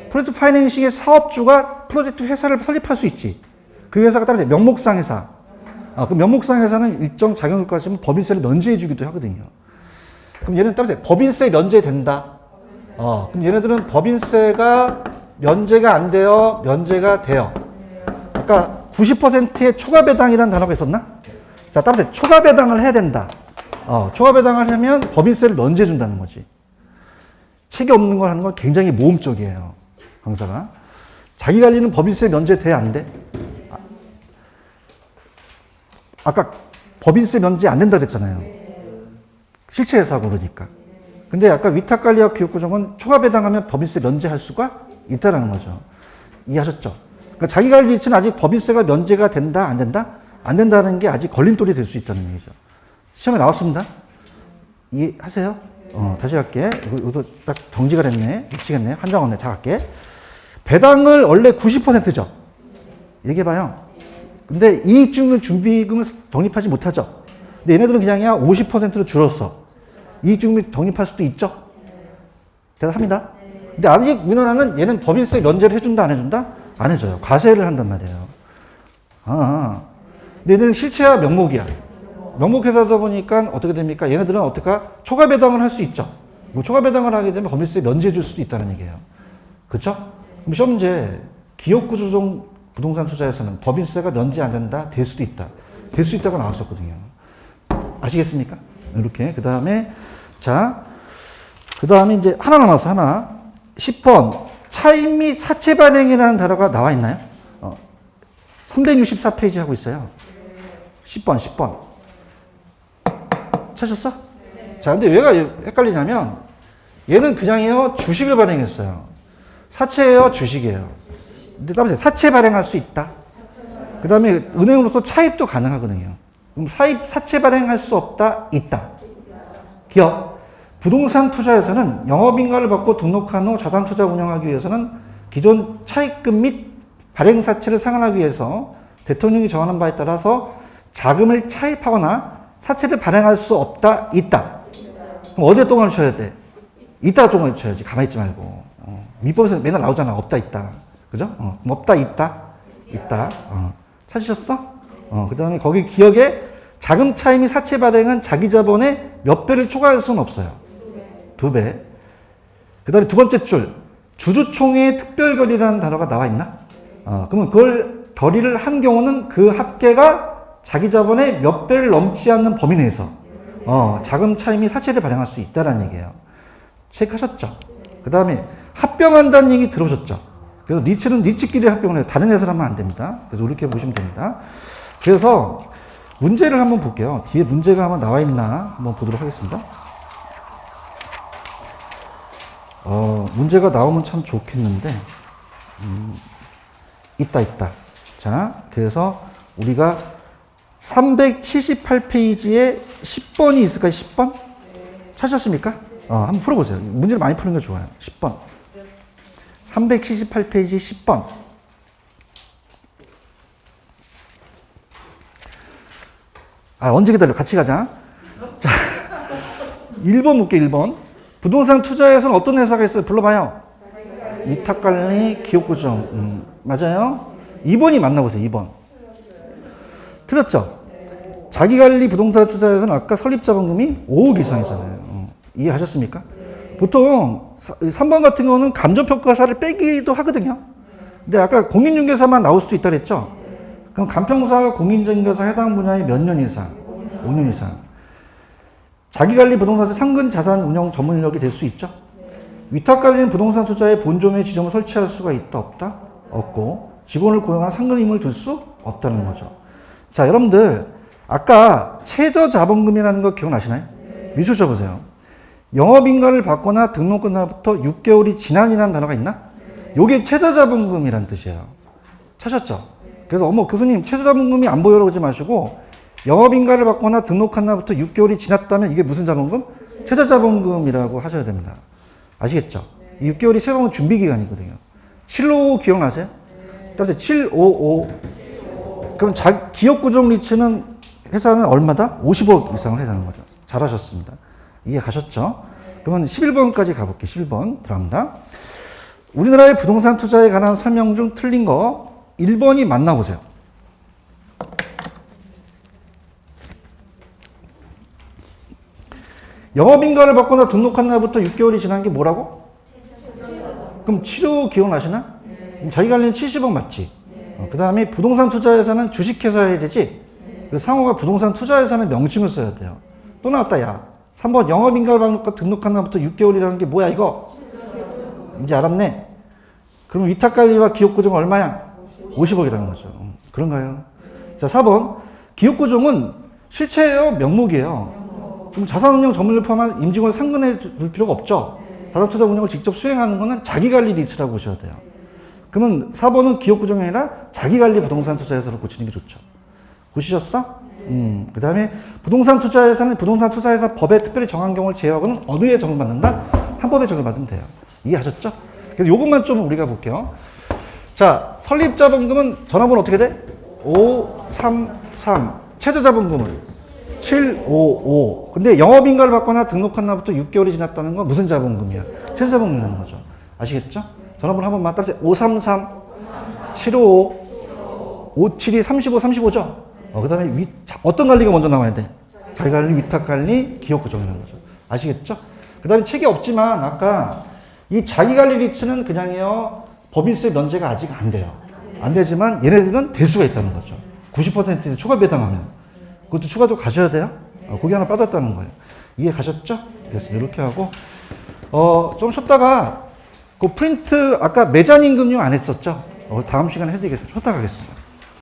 Speaker 1: 프로젝트 파이낸싱의 사업주가 프로젝트 회사를 설립할 수 있지. 그 회사가 따라서 명목상 회사. 그 명목상 회사는 일정 자격을까지면 법인세를 면제해 주기도 하거든요. 그럼 얘는 따라서 법인세 면제된다. 그럼 얘네들은 법인세가 면제가 안 돼요? 면제가 돼요? 아까 90%의 초과 배당이라는 단어가 있었나? 자, 따라서 초과 배당을 해야 된다. 초과 배당을 하면 법인세를 면제해 준다는 거지. 책이 없는 걸 하는 건 굉장히 모험적이에요. 강사가. 자기 관리는 법인세 면제 돼, 안 돼? 아까 법인세 면제 안 된다 그랬잖아요. 실체 회사고 그러니까. 근데 아까 위탁 관리와 기업 구조는 초과 배당하면 법인세 면제할 수가 있다라는 거죠. 이해하셨죠? 그러니까 자기 관리 리츠는 아직 법인세가 면제가 된다, 안 된다? 안 된다는 게 아직 걸림돌이 될 수 있다는 얘기죠. 시험에 나왔습니다. 이해하세요? 다시 할게. 여기서 딱 정지가 됐네. 미치겠네. 한 장 없네. 자, 갈게. 배당을 원래 90%죠. 얘기해봐요. 근데 이익증 준비금을 적립하지 못하죠. 근데 얘네들은 그냥이야 50%로 줄었어. 이익증 적립할 수도 있죠. 대답합니다. 근데 아직 우리나라는 얘는 법인세 면제를 해준다, 안 해준다? 안 해줘요. 과세를 한단 말이에요. 근데 얘네는 실체야 명목이야. 명목회사다 보니까 어떻게 됩니까? 얘네들은 어떻게 초과 배당을 할 수 있죠. 초과 배당을 하게 되면 법인세 면제해 줄 수도 있다는 얘기예요. 그렇죠? 그럼 시험 문제 기업구조종 부동산 투자에서는 법인세가 면제 안 된다? 될 수도 있다. 될 수 있다고 나왔었거든요. 아시겠습니까? 이렇게. 그 다음에, 자, 그 다음에 이제 하나 남았어, 하나. 10번. 차입 및 사채 발행이라는 단어가 나와 있나요? 364페이지 하고 있어요. 10번. 찾았어? 자, 근데 왜가 헷갈리냐면, 얘는 그냥요, 주식을 발행했어요. 사채예요, 주식이에요. 근데 따라서 사채 발행할 수 있다. 그 다음에 은행으로서 차입도 가능하거든요. 그럼 사채 발행할 수 없다, 있다. 기업. 부동산 투자에서는 영업인가를 받고 등록한 후 자산 투자 운영하기 위해서는 기존 차입금 및 발행 사채를 상환하기 위해서 대통령이 정하는 바에 따라서 자금을 차입하거나 사채를 발행할 수 없다, 있다. 그럼 어디에 똥을 쳐야 돼? 있다 똥을 쳐야지. 가만히 있지 말고. 민법에서 맨날 나오잖아. 없다, 있다. 그죠? 없다, 있다. 있다. 찾으셨어? 그 다음에 거기 기억에 자금 차입 및 사채 발행은 자기 자본의 몇 배를 초과할 수는 없어요. 2배. 그 다음에 두 번째 줄. 주주총회의 특별결의라는 단어가 나와 있나? 그러면 그걸 결의를 한 경우는 그 합계가 자기 자본의 몇 배를 넘지 않는 범위 내에서 자금 차입 및 사채를 발행할 수 있다는 얘기예요. 체크하셨죠? 그 다음에 합병한다는 얘기 들어보셨죠? 그래서 리츠는 리츠끼리 합병을 해요. 다른 회사를 하면 안 됩니다. 그래서 이렇게 보시면 됩니다. 그래서 문제를 한번 볼게요. 뒤에 문제가 한번 나와 있나 한번 보도록 하겠습니다. 문제가 나오면 참 좋겠는데 있다. 자, 그래서 우리가 378페이지에 10번이 있을까요? 10번? 찾으셨습니까? 한번 풀어보세요. 문제를 많이 푸는 게 좋아요. 10번. 378페이지 10번. 언제 기다려? 같이 가자. 자, 1번 볼게, 1번. 부동산 투자에서는 어떤 회사가 있어요? 불러봐요. 위탁관리, 기업구조. 맞아요? 2번이 맞나 보세요, 2번. 틀렸죠? 자기관리 부동산 투자에서는 아까 설립자본금이 5억 이상이잖아요. 이해하셨습니까? 보통 3번 같은 경우는 감정평가사를 빼기도 하거든요. 근데 아까 공인중개사만 나올 수도 있다 그랬죠? 그럼 간평사가 공인중개사 해당 분야에 몇 년 이상? 5년 이상. 자기관리 부동산에서 상근 자산 운영 전문 인력이 될 수 있죠? 위탁관리는 부동산 투자에 본점에 지점을 설치할 수가 있다, 없다? 없고, 직원을 고용한 상근 임을 둘 수 없다는 거죠. 자, 여러분들, 아까 최저자본금이라는 거 기억나시나요? 미쳐 쳐보세요. 영업인가를 받거나 등록한 날부터 6개월이 지난이라는 단어가 있나? 요게 최저자본금이라는 뜻이에요. 찾았죠? 그래서 교수님 최저자본금이 안 보여라고 하지 마시고 영업인가를 받거나 등록한 날부터 6개월이 지났다면 이게 무슨 자본금? 최저자본금이라고 하셔야 됩니다. 아시겠죠? 이 6개월이 세법은 준비기간이거든요. 755 기억나세요? 따라서 755. 그럼 기업구조 리츠는 회사는 얼마다? 50억 이상을 해당하는 거죠. 잘하셨습니다. 이해 가셨죠? 그러면 11번까지 가볼게요. 11번 들어갑니다. 우리나라의 부동산 투자에 관한 설명 중 틀린 거 1번이 맞나 보세요. 영업인가를 받거나 등록한 날부터 6개월이 지난 게 뭐라고? 그럼 치료 기억나시나? 자기 관리는 70억 맞지? 그 다음에 부동산 투자회사는 주식회사 해야 되지? 상호가 부동산 투자회사는 명칭을 써야 돼요. 또 나왔다, 야. 3번 영업인가방과 등록한 날부터 6개월이라는 게 뭐야, 이거? 이제 알았네. 그럼 위탁관리와 기업구조는 얼마야? 50억이라는 거죠. 그런가요? 자, 4번. 기업구조는 실체예요? 명목이에요? 그럼 자산운용 전문을 포함한 임직원을 상근해 줄 필요가 없죠? 자산투자 운용을 직접 수행하는 거는 자기관리 리츠라고 보셔야 돼요. 그러면 4번은 기업구조가 아니라 자기관리 부동산 투자회사로 고치는 게 좋죠. 고치셨어? 그 다음에 부동산 투자회사는 부동산 투자회사 법에 특별히 정한 경우를 제외하고는 어느에 적용받는다? 3법에 적용받으면 돼요. 이해하셨죠? 그래서 요것만 좀 우리가 볼게요. 자, 설립자본금은 전화번호 어떻게 돼? 533. 최저자본금은 755. 근데 영업인가를 받거나 등록한 날부터 6개월이 지났다는 건 무슨 자본금이야? 최저자본금이라는 거죠. 아시겠죠? 전화번호 한 번만 따라서 533, 755, 57이 35, 35죠? 그 다음에 어떤 관리가 먼저 나와야 돼? 자기관리, 위탁관리, 기업구조라는 거죠. 아시겠죠? 그 다음에 책이 없지만 아까 이 자기관리 리츠는 그냥요 법인세 면제가 아직 안 돼요. 안 되지만 얘네들은 될 수가 있다는 거죠. 90% 초과 배당하면. 그것도 추가적으로 가셔야 돼요. 거기 하나 빠졌다는 거예요. 이해 가셨죠? 됐습니다. 이렇게 하고 좀 쉬었다가 그 프린트 아까 매장임금용 안 했었죠? 다음 시간에 해드리겠습니다. 쉬었다 가겠습니다.